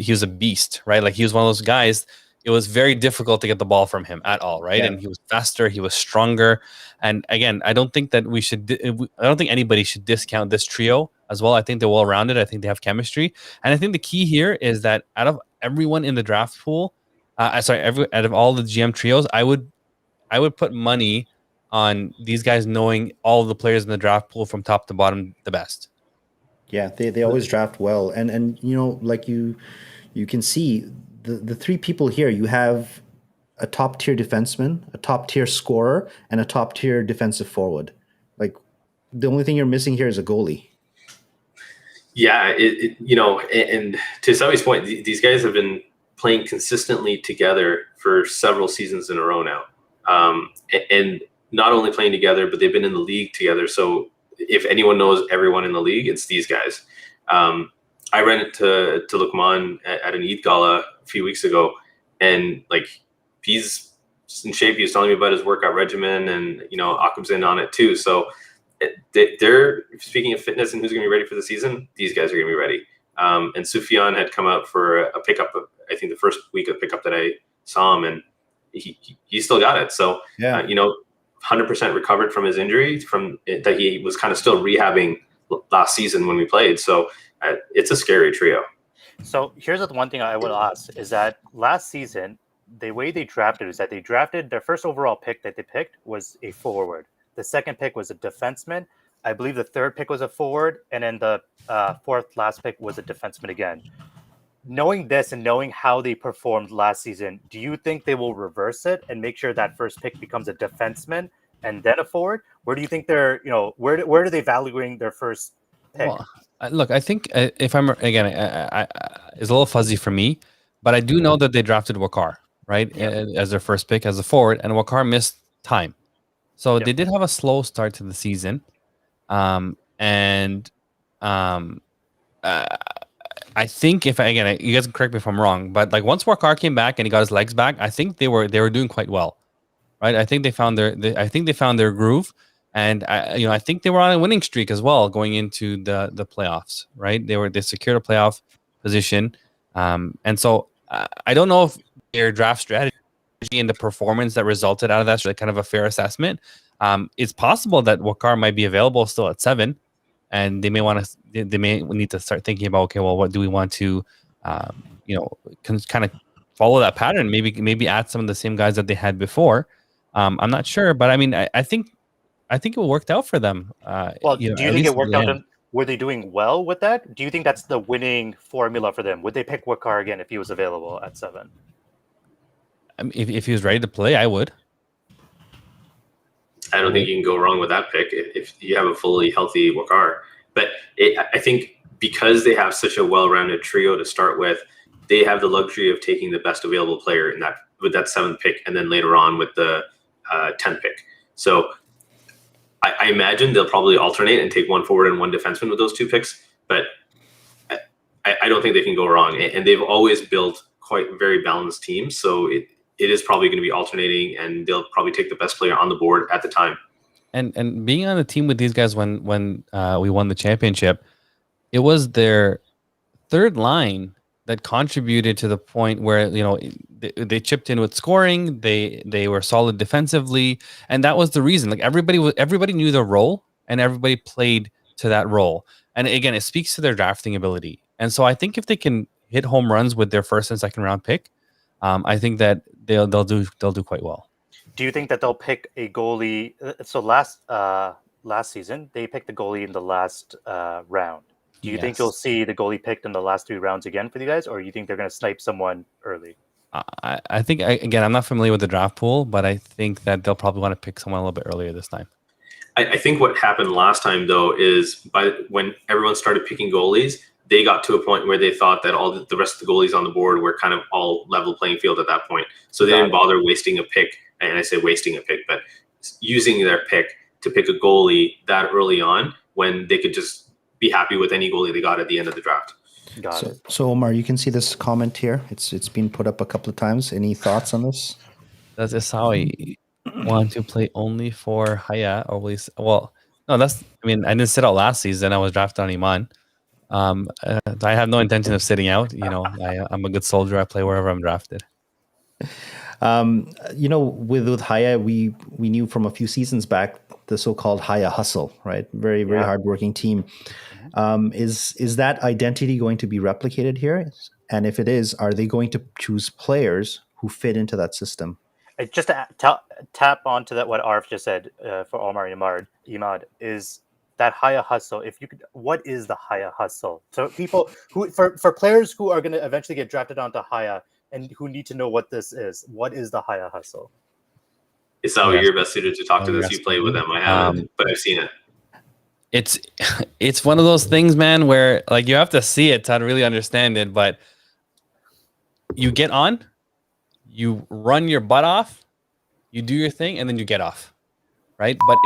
was a beast, right? Like he was one of those guys. It was very difficult to get the ball from him at all, right? Yeah. And he was faster, he was stronger, and again, I don't think anybody should discount this trio as well. I think they're well rounded. I think they have chemistry, and I think the key here is that out of everyone in the draft pool. Out of all the GM trios, I would put money on these guys knowing all of the players in the draft pool from top to bottom the best. Yeah, they always draft well, and like you can see the three people here. You have a top tier defenseman, a top tier scorer, and a top tier defensive forward. Like the only thing you're missing here is a goalie. Yeah, and to Savi's point, these guys have been playing consistently together for several seasons in a row now. And not only playing together, but they've been in the league together. So if anyone knows everyone in the league, it's these guys. I ran into Luqman at an Eid Gala a few weeks ago, and like he's in shape. He was telling me about his workout regimen, and Akib's in on it too. So they're speaking of fitness and who's going to be ready for the season. These guys are going to be ready. And Sufyan had come out for a pickup, I think the first week of pickup that I saw him, and he still got it. So, 100% recovered from his injury that he was kind of still rehabbing last season when we played. So it's a scary trio. So here's the one thing I will ask is that last season, the way they drafted is that they drafted their first overall pick that they picked was a forward. The second pick was a defenseman. I believe the third pick was a forward, and then the fourth last pick was a defenseman again. Knowing this and knowing how they performed last season, do you think they will reverse it and make sure that first pick becomes a defenseman and then a forward? Where do you think they're, where are they valuing their first pick? Well, look, I think if I'm, again, it's a little fuzzy for me, but I do know that they drafted Waqar, right, as their first pick as a forward, and Waqar missed time. So they did have a slow start to the season. And I think you guys can correct me if I'm wrong, but like once Waqar came back and he got his legs back, I think they were doing quite well, right? I think they found their groove, and I think they were on a winning streak as well going into the playoffs, right? They secured a playoff position, and so I don't know if their draft strategy and the performance that resulted out of that is kind of a fair assessment. It's possible that Waqar might be available still at 7. And they may need to start thinking about, okay, well, what do we want to, kind of follow that pattern? Maybe add some of the same guys that they had before. I'm not sure, but I mean, I think it worked out for them. Well, do you think it worked out? Were they doing well with that? Do you think that's the winning formula for them? Would they pick Waqar again if he was available at 7? I mean, if he was ready to play, I would. I don't think you can go wrong with that pick if you have a fully healthy Waqar. But I think because they have such a well-rounded trio to start with, they have the luxury of taking the best available player with that 7th pick, and then later on with the 10th pick. So I imagine they'll probably alternate and take one forward and one defenseman with those 2 picks. But I don't think they can go wrong. And they've always built quite very balanced teams. So it is probably going to be alternating, and they'll probably take the best player on the board at the time. And being on a team with these guys when we won the championship, it was their 3rd line that contributed to the point where they chipped in with scoring. They were solid defensively, and that was the reason. Like everybody knew their role, and everybody played to that role. And again, it speaks to their drafting ability. And so I think if they can hit home runs with their 1st and 2nd round pick, I think that they'll do quite well. Do you think that they'll pick a goalie? So last season they picked the goalie in the last round. Do you think you'll see the goalie picked in the last 3 rounds again for you guys, or you think they're going to snipe someone early? I think again, I'm not familiar with the draft pool, but I think that they'll probably want to pick someone a little bit earlier this time. I think what happened last time though is when everyone started picking goalies, they got to a point where they thought that all the rest of the goalies on the board were kind of all level playing field at that point. So they didn't bother wasting a pick. And I say wasting a pick, but using their pick to pick a goalie that early on when they could just be happy with any goalie they got at the end of the draft. Got it. So Omar, you can see this comment here. It's been put up a couple of times. Any thoughts on this? Does Isawi want to play only for Hayah? Or well, no, I didn't sit out last season. I was drafted on Iman. I have no intention of sitting out. I'm a good soldier. I play wherever I'm drafted. With Hayah, we knew from a few seasons back the so-called Hayah hustle, right? Very, very hardworking team. Is that identity going to be replicated here? And if it is, are they going to choose players who fit into that system? Just to tap onto that, what Arf just said for Omar and Imad is that Hayah hustle. If you could, what is the Hayah hustle? So people for players who are going to eventually get drafted onto Hayah and who need to know what this is, what is the Hayah hustle? It's how you're best suited to talk to this. You play with them. I haven't, but I've seen it. It's one of those things, man, where like you have to see it to really understand it. But you get on, you run your butt off, you do your thing, and then you get off, right? But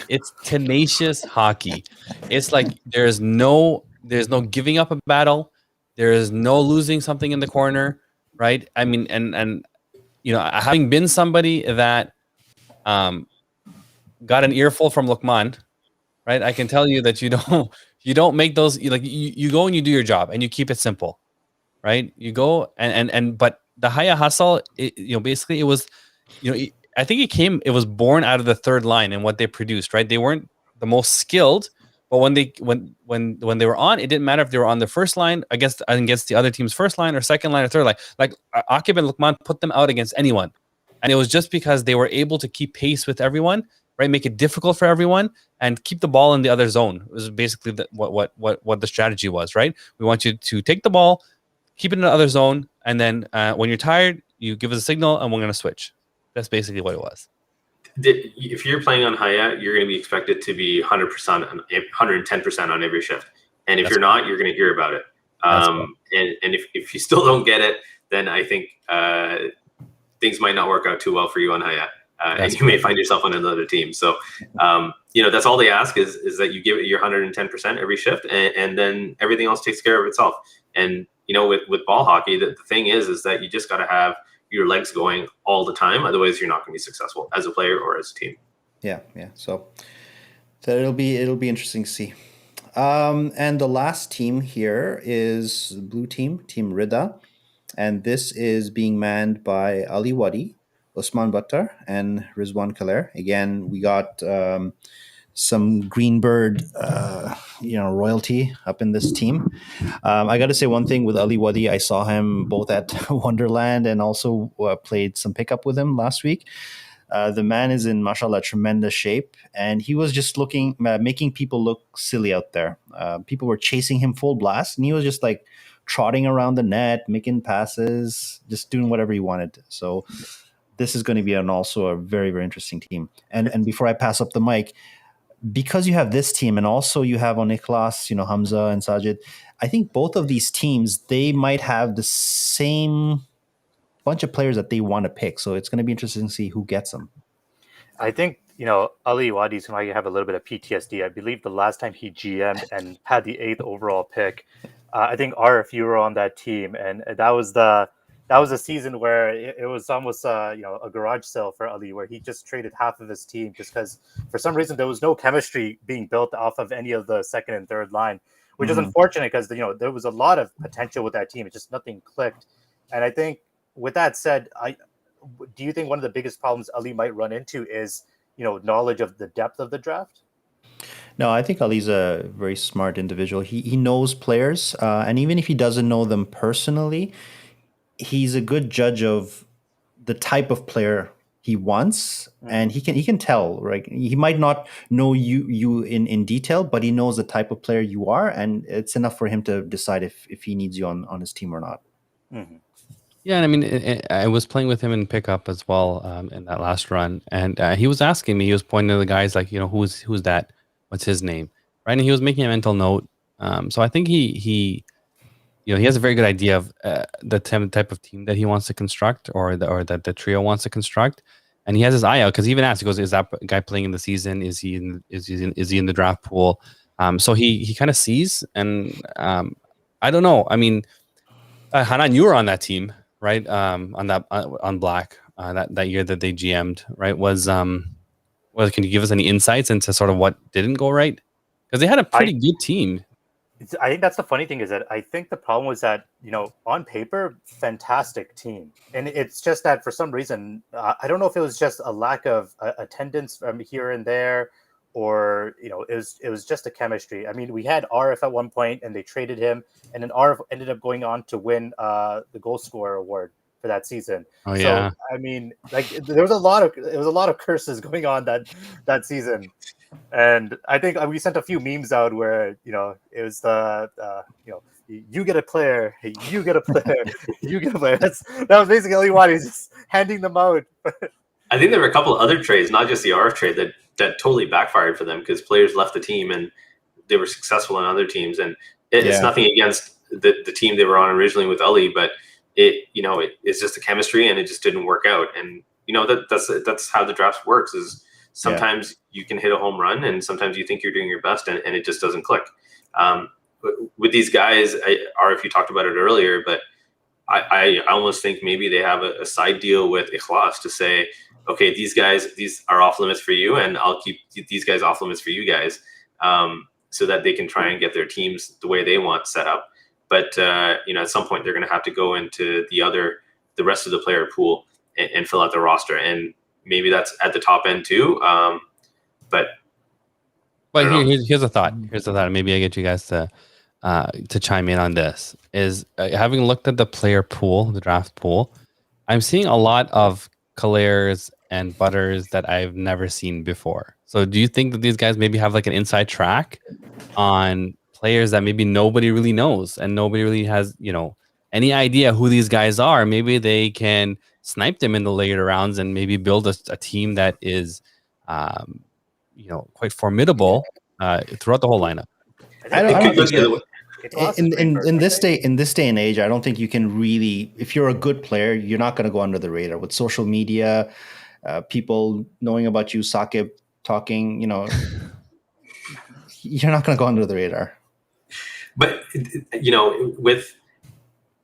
it's tenacious hockey. It's like there's no giving up a battle. There is no losing something in the corner, right? I mean, and having been somebody that got an earful from Lukman, right? I can tell you that you don't make those, you go and you do your job and you keep it simple, right? You go but the Hayah hustle, basically it was, I think it was born out of the 3rd line and what they produced, right? They weren't the most skilled, but when they were on, it didn't matter if they were on the 1st line against the other team's 1st line or 2nd line or 3rd line. Like Akib and Lukman put them out against anyone, and it was just because they were able to keep pace with everyone, right? Make it difficult for everyone and keep the ball in the other zone. It was basically what the strategy was, right? We want you to take the ball, keep it in the other zone, and then when you're tired, you give us a signal, and we're going to switch. That's basically what it was. If you're playing on Hayah, you're going to be expected to be 100%, 110% on every shift. And if you're not, you're going to hear about it. And if you still don't get it, then I think things might not work out too well for you on Hayah. and you may find yourself on another team. So, that's all they ask is that you give it your 110% every shift, and then everything else takes care of itself. And with ball hockey, the thing is that you just got to have your legs going all the time. Otherwise, you're not going to be successful as a player or as a team. Yeah. So it'll be interesting to see. And the last team here is blue team, Team Riddha. And this is being manned by Ali Wadi, Osman Battar, and Rizwan Khaler. Again, we got some Greenbird, royalty up in this team. I got to say one thing with Ali Wadi. I saw him both at Wonderland and also played some pickup with him last week. The man is in, mashallah, tremendous shape, and he was just making people look silly out there. People were chasing him full blast, and he was just like trotting around the net, making passes, just doing whatever he wanted. So this is going to be also a very, very interesting team. And before I pass up the mic, because you have this team and also you have on Aklas, Hamza and Sajid, I think both of these teams, they might have the same bunch of players that they want to pick. So it's going to be interesting to see who gets them. I think, Ali Wadi's might have a little bit of PTSD. I believe the last time he GM'd and had the 8th overall pick, I think RF, you were on that team, and that was a season where it was almost a garage sale for Ali, where he just traded half of his team just because for some reason there was no chemistry being built off of any of the second and third line, which is unfortunate because there was a lot of potential with that team. It's just nothing clicked. And I think with that said, do you think one of the biggest problems Ali might run into is knowledge of the depth of the draft? No, I think Ali's a very smart individual. He knows players, and even if he doesn't know them personally, he's a good judge of the type of player he wants, and he can tell. Right, he might not know you in detail, but he knows the type of player you are, and it's enough for him to decide if he needs you on his team or not. Mm-hmm. Yeah, and I mean, I was playing with him in pickup as well in that last run, and he was asking me. He was pointing to the guys like, who's that? What's his name? Right, and he was making a mental note. So I think he has a very good idea of the type of team that he wants to construct, or that the trio wants to construct, and he has his eye out because he even asked. He goes, "Is that guy playing in the season? Is he in the draft pool?" So he kind of sees, and I don't know. I mean, Hanan, you were on that team, right? On Black that year that they GM'd, right? Can you give us any insights into sort of what didn't go right? Because they had a pretty good team. I think that's the funny thing is that I think the problem was that, on paper, fantastic team. And it's just that for some reason, I don't know if it was just a lack of attendance from here and there, or, it was just a chemistry. I mean, we had RF at one point and they traded him, and then RF ended up going on to win the goal scorer award for that season. Oh, yeah. So, I mean, like there was a lot of curses going on that season. And I think we sent a few memes out where, it was you get a player, you get a player, you get a player. That was basically what he's just handing them out. I think there were a couple of other trades, not just the RF trade, that totally backfired for them because players left the team and they were successful in other teams. And it's nothing against the team they were on originally with Ali, but it's just a chemistry and it just didn't work out. And that's how the draft works. Is sometimes you can hit a home run and sometimes you think you're doing your best and it just doesn't click. With these guys, RF, you talked about it earlier, but I almost think maybe they have a side deal with Aklas to say, okay, these are off limits for you, and I'll keep these guys off limits for you guys, so that they can try and get their teams the way they want set up. But at some point they're going to have to go into the rest of the player pool and fill out the roster, and maybe that's at the top end too. But here's a thought. Maybe I get you guys to chime in on this. Is having looked at the player pool, the draft pool, I'm seeing a lot of Kalers and Butters that I've never seen before. So do you think that these guys maybe have like an inside track on players that maybe nobody really knows and nobody really has, any idea who these guys are? Maybe they can snipe them in the later rounds and maybe build a team that is, quite formidable throughout the whole lineup. In this day and age, I don't think you can really, if you're a good player, you're not going to go under the radar with social media. people knowing about you, Sakib talking, you're not going to go under the radar. But with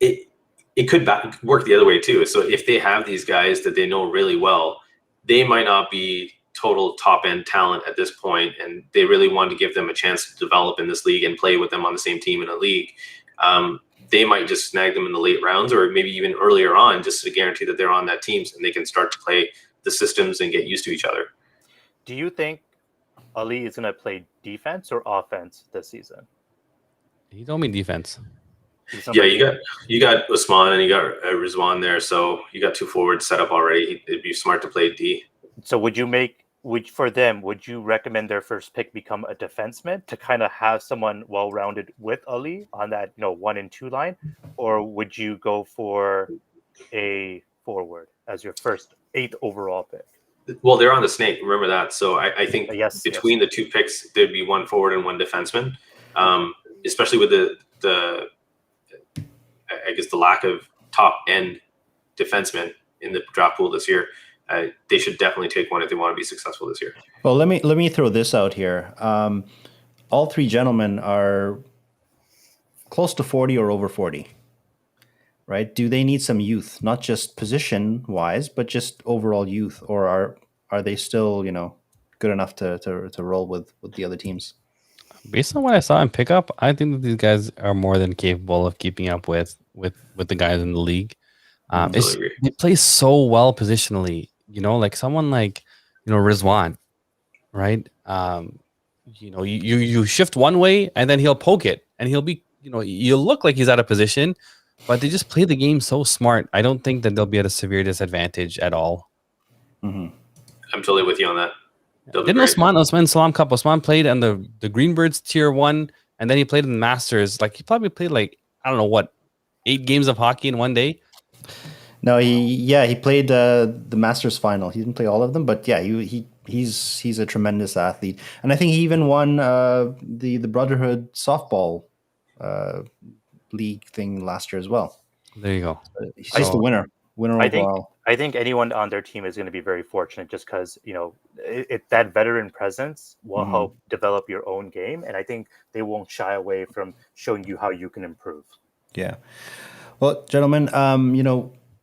it, it could work the other way too. So if they have these guys that they know really well, they might not be total top end talent at this point, and they really want to give them a chance to develop in this league and play with them on the same team in a league. They might just snag them in the late rounds, or maybe even earlier on, just to guarantee that they're on that team and they can start to play the systems and get used to each other. Do you think Ali is going to play defense or offense this season? He told me defense. Yeah, you got Usman and you got Rizwan there, so you got two forwards set up already. It'd be smart to play D. So would you recommend their first pick become a defenseman to kind of have someone well-rounded with Ali on that 1 and 2 line, or would you go for a forward as your first 8th overall pick? Well, they're on the snake. Remember that. So I think between the two picks, there'd be one forward and one defenseman. Especially with the I guess the lack of top end defensemen in the draft pool this year. They should definitely take one if they want to be successful this year. Well, let me throw this out here. All three gentlemen are close to 40 or over 40, right? Do they need some youth, not just position wise, but just overall youth, or are they still good enough to roll with the other teams? Based on what I saw in pickup, I think that these guys are more than capable of keeping up with the guys in the league. They play so well positionally, like someone like Rizwan, right? You shift one way and then he'll poke it, and he'll be you'll look like he's out of position, but they just play the game so smart. I don't think that they'll be at a severe disadvantage at all. Mm-hmm. I'm totally with you on that. Didn't Osman Salam Cup? Osman played on the Greenbirds Tier 1, and then he played in the Masters. Like, he probably played 8 games of hockey in one day. No, he played the Masters final. He didn't play all of them, but yeah, he's a tremendous athlete, and I think he even won the Brotherhood softball league thing last year as well. There you go. He's just the winner overall. I think anyone on their team is going to be very fortunate, just because that veteran presence will help develop your own game, and I think they won't shy away from showing you how you can improve. Yeah. Well, gentlemen,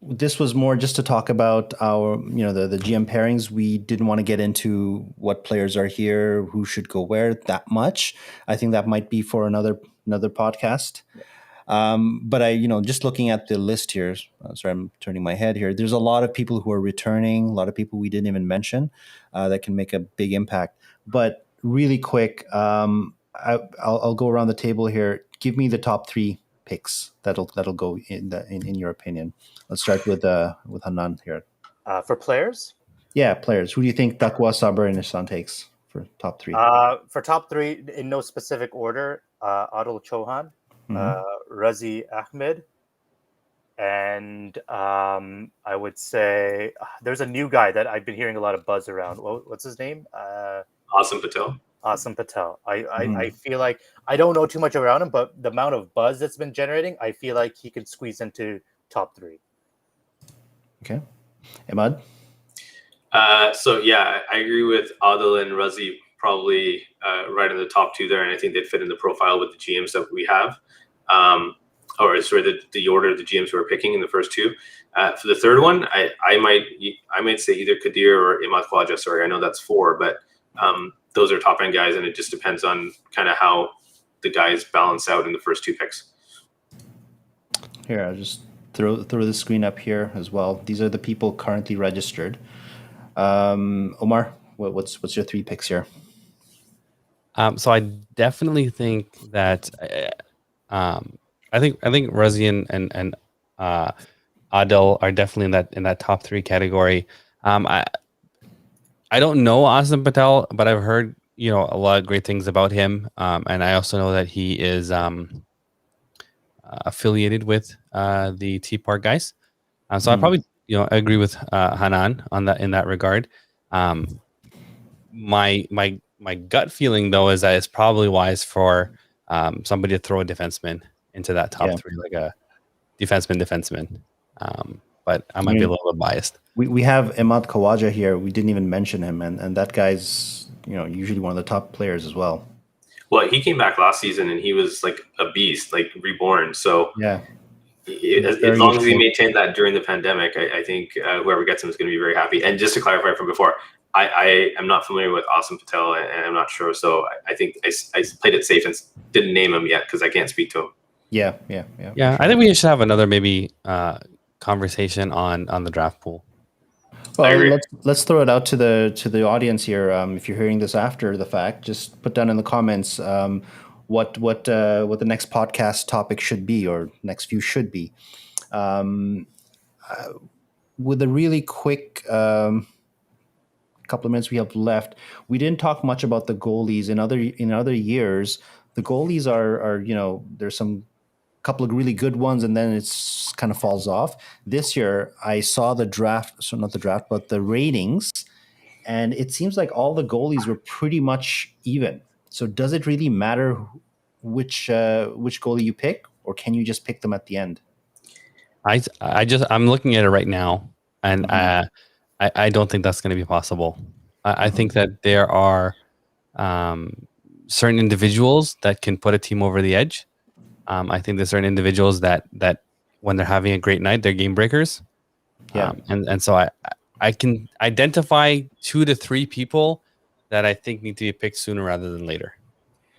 this was more just to talk about our, the GM pairings. We didn't want to get into what players are here, who should go where that much. I think that might be for another podcast. But just looking at the list here, sorry, I'm turning my head here. There's a lot of people who are returning, a lot of people we didn't even mention that can make a big impact. But really quick, I'll go around the table here. Give me the top 3 picks that'll go in your opinion. Let's start with Hanan here. For players? Yeah, players. Who do you think Taqwa, Subra, and Essan takes for top 3? For top 3, in no specific order, Adil Chauhan, Razi Ahmed, and I would say there's a new guy that I've been hearing a lot of buzz around. What's his name? Asim Patel. I feel like I don't know too much around him, but the amount of buzz that's been generating, I feel like he can squeeze into top 3. Okay. Iman? So yeah, I agree with Adil and Razi, probably right in the top 2 there, and I think they'd fit in the profile with the GMs that we have. Or sorry, the order of the GMs who are picking in the first 2. For the third one, I might say either Kadir or Imad Khwaja. Sorry, I know that's 4, but those are top end guys, and it just depends on kind of how the guys balance out in the first 2 picks. Here, I'll just throw the screen up here as well. These are the people currently registered. Omar, what's your 3 picks here? So I definitely think that I think Razi and Adil are definitely in that top 3 category. I don't know Asim Patel, but I've heard a lot of great things about him, and I also know that he is affiliated with the Tea Park guys. So I probably agree with Hanan on that in that regard. My gut feeling though is that it's probably wise for somebody to throw a defenseman into that top 3, like a defenseman. but I might be a little bit biased. We have Imad Khawaja here. We didn't even mention him, and that guy's usually one of the top players as well. Well, he came back last season and he was like a beast, like reborn. So yeah, as long as he maintained that during the pandemic, I think whoever gets him is going to be very happy. And just to clarify from before, I am not familiar with Asim Patel, and I'm not sure. So I think I played it safe and didn't name him yet because I can't speak to him. Yeah. Sure. I think we should have another maybe conversation on the draft pool. Well, let's throw it out to the audience here. If you're hearing this after the fact, just put down in the comments what the next podcast topic should be or next few should be. With a really quick couple of minutes we have left, we didn't talk much about the goalies. In other years, the goalies are there's some couple of really good ones, and then it's kind of falls off. This year, I saw the draft, so not the draft, but the ratings, and it seems like all the goalies were pretty much even. So does it really matter which goalie you pick, or can you just pick them at the end? I'm looking at it right now, and I don't think that's going to be possible. I think that there are certain individuals that can put a team over the edge. I think there's certain individuals that when they're having a great night, they're game breakers. Yeah. And so I can identify 2 to 3 people that I think need to be picked sooner rather than later.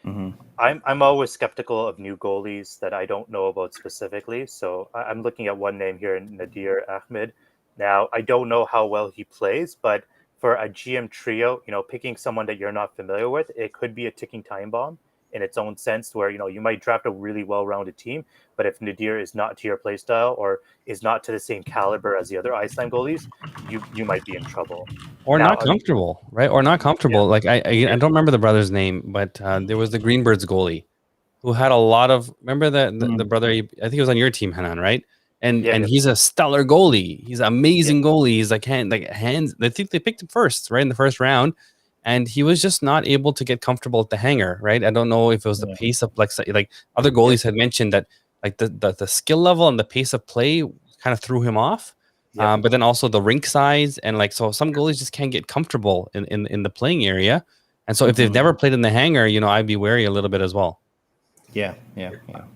Mm-hmm. I'm always skeptical of new goalies that I don't know about specifically. So I'm looking at one name here, Nadir Ahmed. Now, I don't know how well he plays, but for a GM trio, picking someone that you're not familiar with, it could be a ticking time bomb in its own sense, where you might draft a really well-rounded team, but if Nadir is not to your play style or is not to the same caliber as the other Iceland goalies, you might be in trouble. Or not comfortable, right? Or not comfortable. Yeah. Like I don't remember the brother's name, but there was the Greenbirds goalie who had a lot of. Remember the brother? I think he was on your team, Hanan, right? And he's a stellar goalie. He's an amazing goalie. He's like hands. I think they picked him first, right in the first round. And he was just not able to get comfortable at the hanger, right? I don't know if it was the pace of like other goalies had mentioned that like the skill level and the pace of play kind of threw him off. But then also the rink size and so some goalies just can't get comfortable in the playing area. And so if they've never played in the hanger, I'd be wary a little bit as well. Yeah.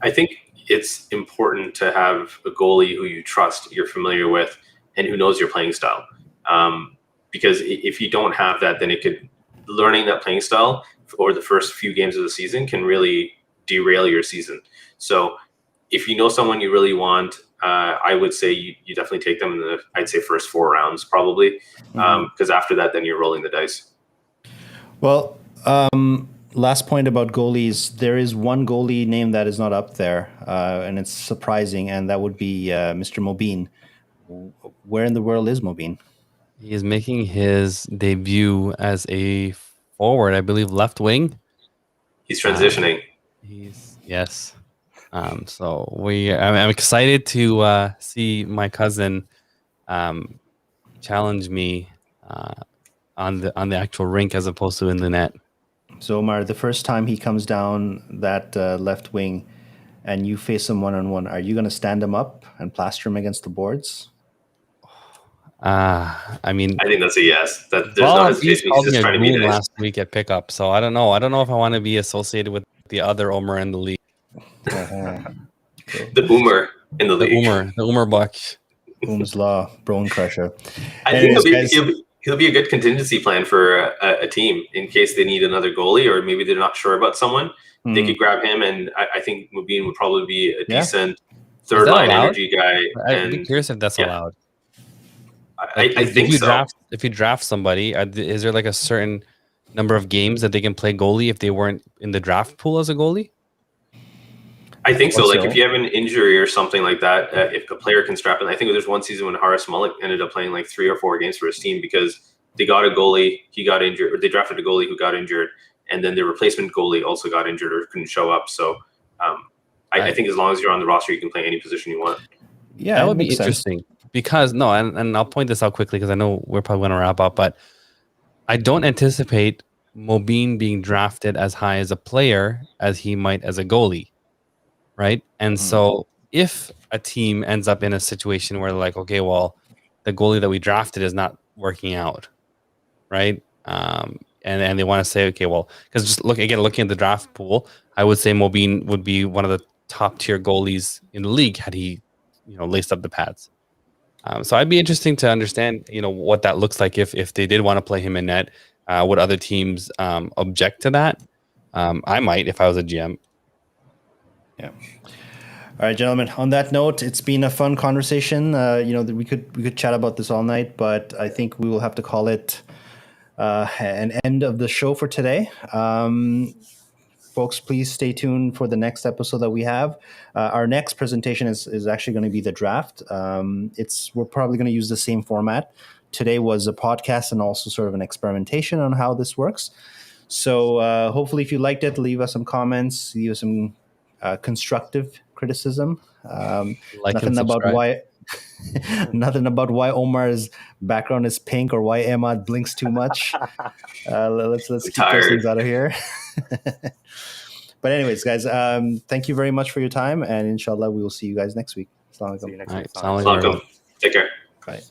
I think it's important to have a goalie who you trust, you're familiar with, and who knows your playing style. Because if you don't have that, then learning that playing style for the first few games of the season can really derail your season. So if you know someone you really want, I would say you definitely take them in the, I'd say, first 4 rounds probably, because after that, then you're rolling the dice. Well, last point about goalies, there is one goalie name that is not up there, and it's surprising, and that would be Mr. Mobeen. Where in the world is Mobeen? He is making his debut as a forward, I believe, left wing. He's transitioning. Yes. So I'm excited to see my cousin challenge me on the actual rink as opposed to in the net. So Omar, the first time he comes down that left wing, and you face him 1-on-1, are you going to stand him up and plaster him against the boards? I mean, I think that's a yes. That there's no hesitation. He's just trying to be nice. Last week at pickup, so I don't know. I don't know if I want to be associated with the other Omer in the league. The Boomer in the league. The Umer Buck. Boom's Law, Bone Crusher. I think he'll be a good contingency plan for a team in case they need another goalie, or maybe they're not sure about someone. They could grab him, and I think Mobeen would probably be a decent third line energy guy. I'd be curious if that's allowed. I think so. If you draft somebody, is there like a certain number of games that they can play goalie if they weren't in the draft pool as a goalie? I think so. Like if you have an injury or something like that, if a player can strap in, I think there's one season when Haris Mullick ended up playing like 3 or 4 games for his team because they got a goalie, he got injured, or they drafted a goalie who got injured, and then the replacement goalie also got injured or couldn't show up. So I think as long as you're on the roster, you can play any position you want. Yeah, that would be interesting. Sense. Because and I'll point this out quickly because I know we're probably going to wrap up, but I don't anticipate Mobeen being drafted as high as a player as he might as a goalie, right? And so if a team ends up in a situation where they're like, okay, well, the goalie that we drafted is not working out, right? And they want to say, okay, well, because just looking at the draft pool, I would say Mobin would be one of the top tier goalies in the league had he, laced up the pads. So I'd be interesting to understand, what that looks like if they did want to play him in net. Would other teams object to that? I might if I was a GM. Yeah. All right, gentlemen. On that note, it's been a fun conversation. We could chat about this all night, but I think we will have to call it an end of the show for today. Folks, please stay tuned for the next episode that we have. Our next presentation is actually going to be the draft. We're probably going to use the same format. Today was a podcast and also sort of an experimentation on how this works. So hopefully, if you liked it, leave us some comments, leave us some constructive criticism. Nothing about why Omar's background is pink or why Emad blinks too much. Let's keep those things out of here. But anyways, guys, thank you very much for your time, and inshallah, we will see you guys next week. Assalamu alaikum. See you next All week. right, Welcome. Take care. Bye.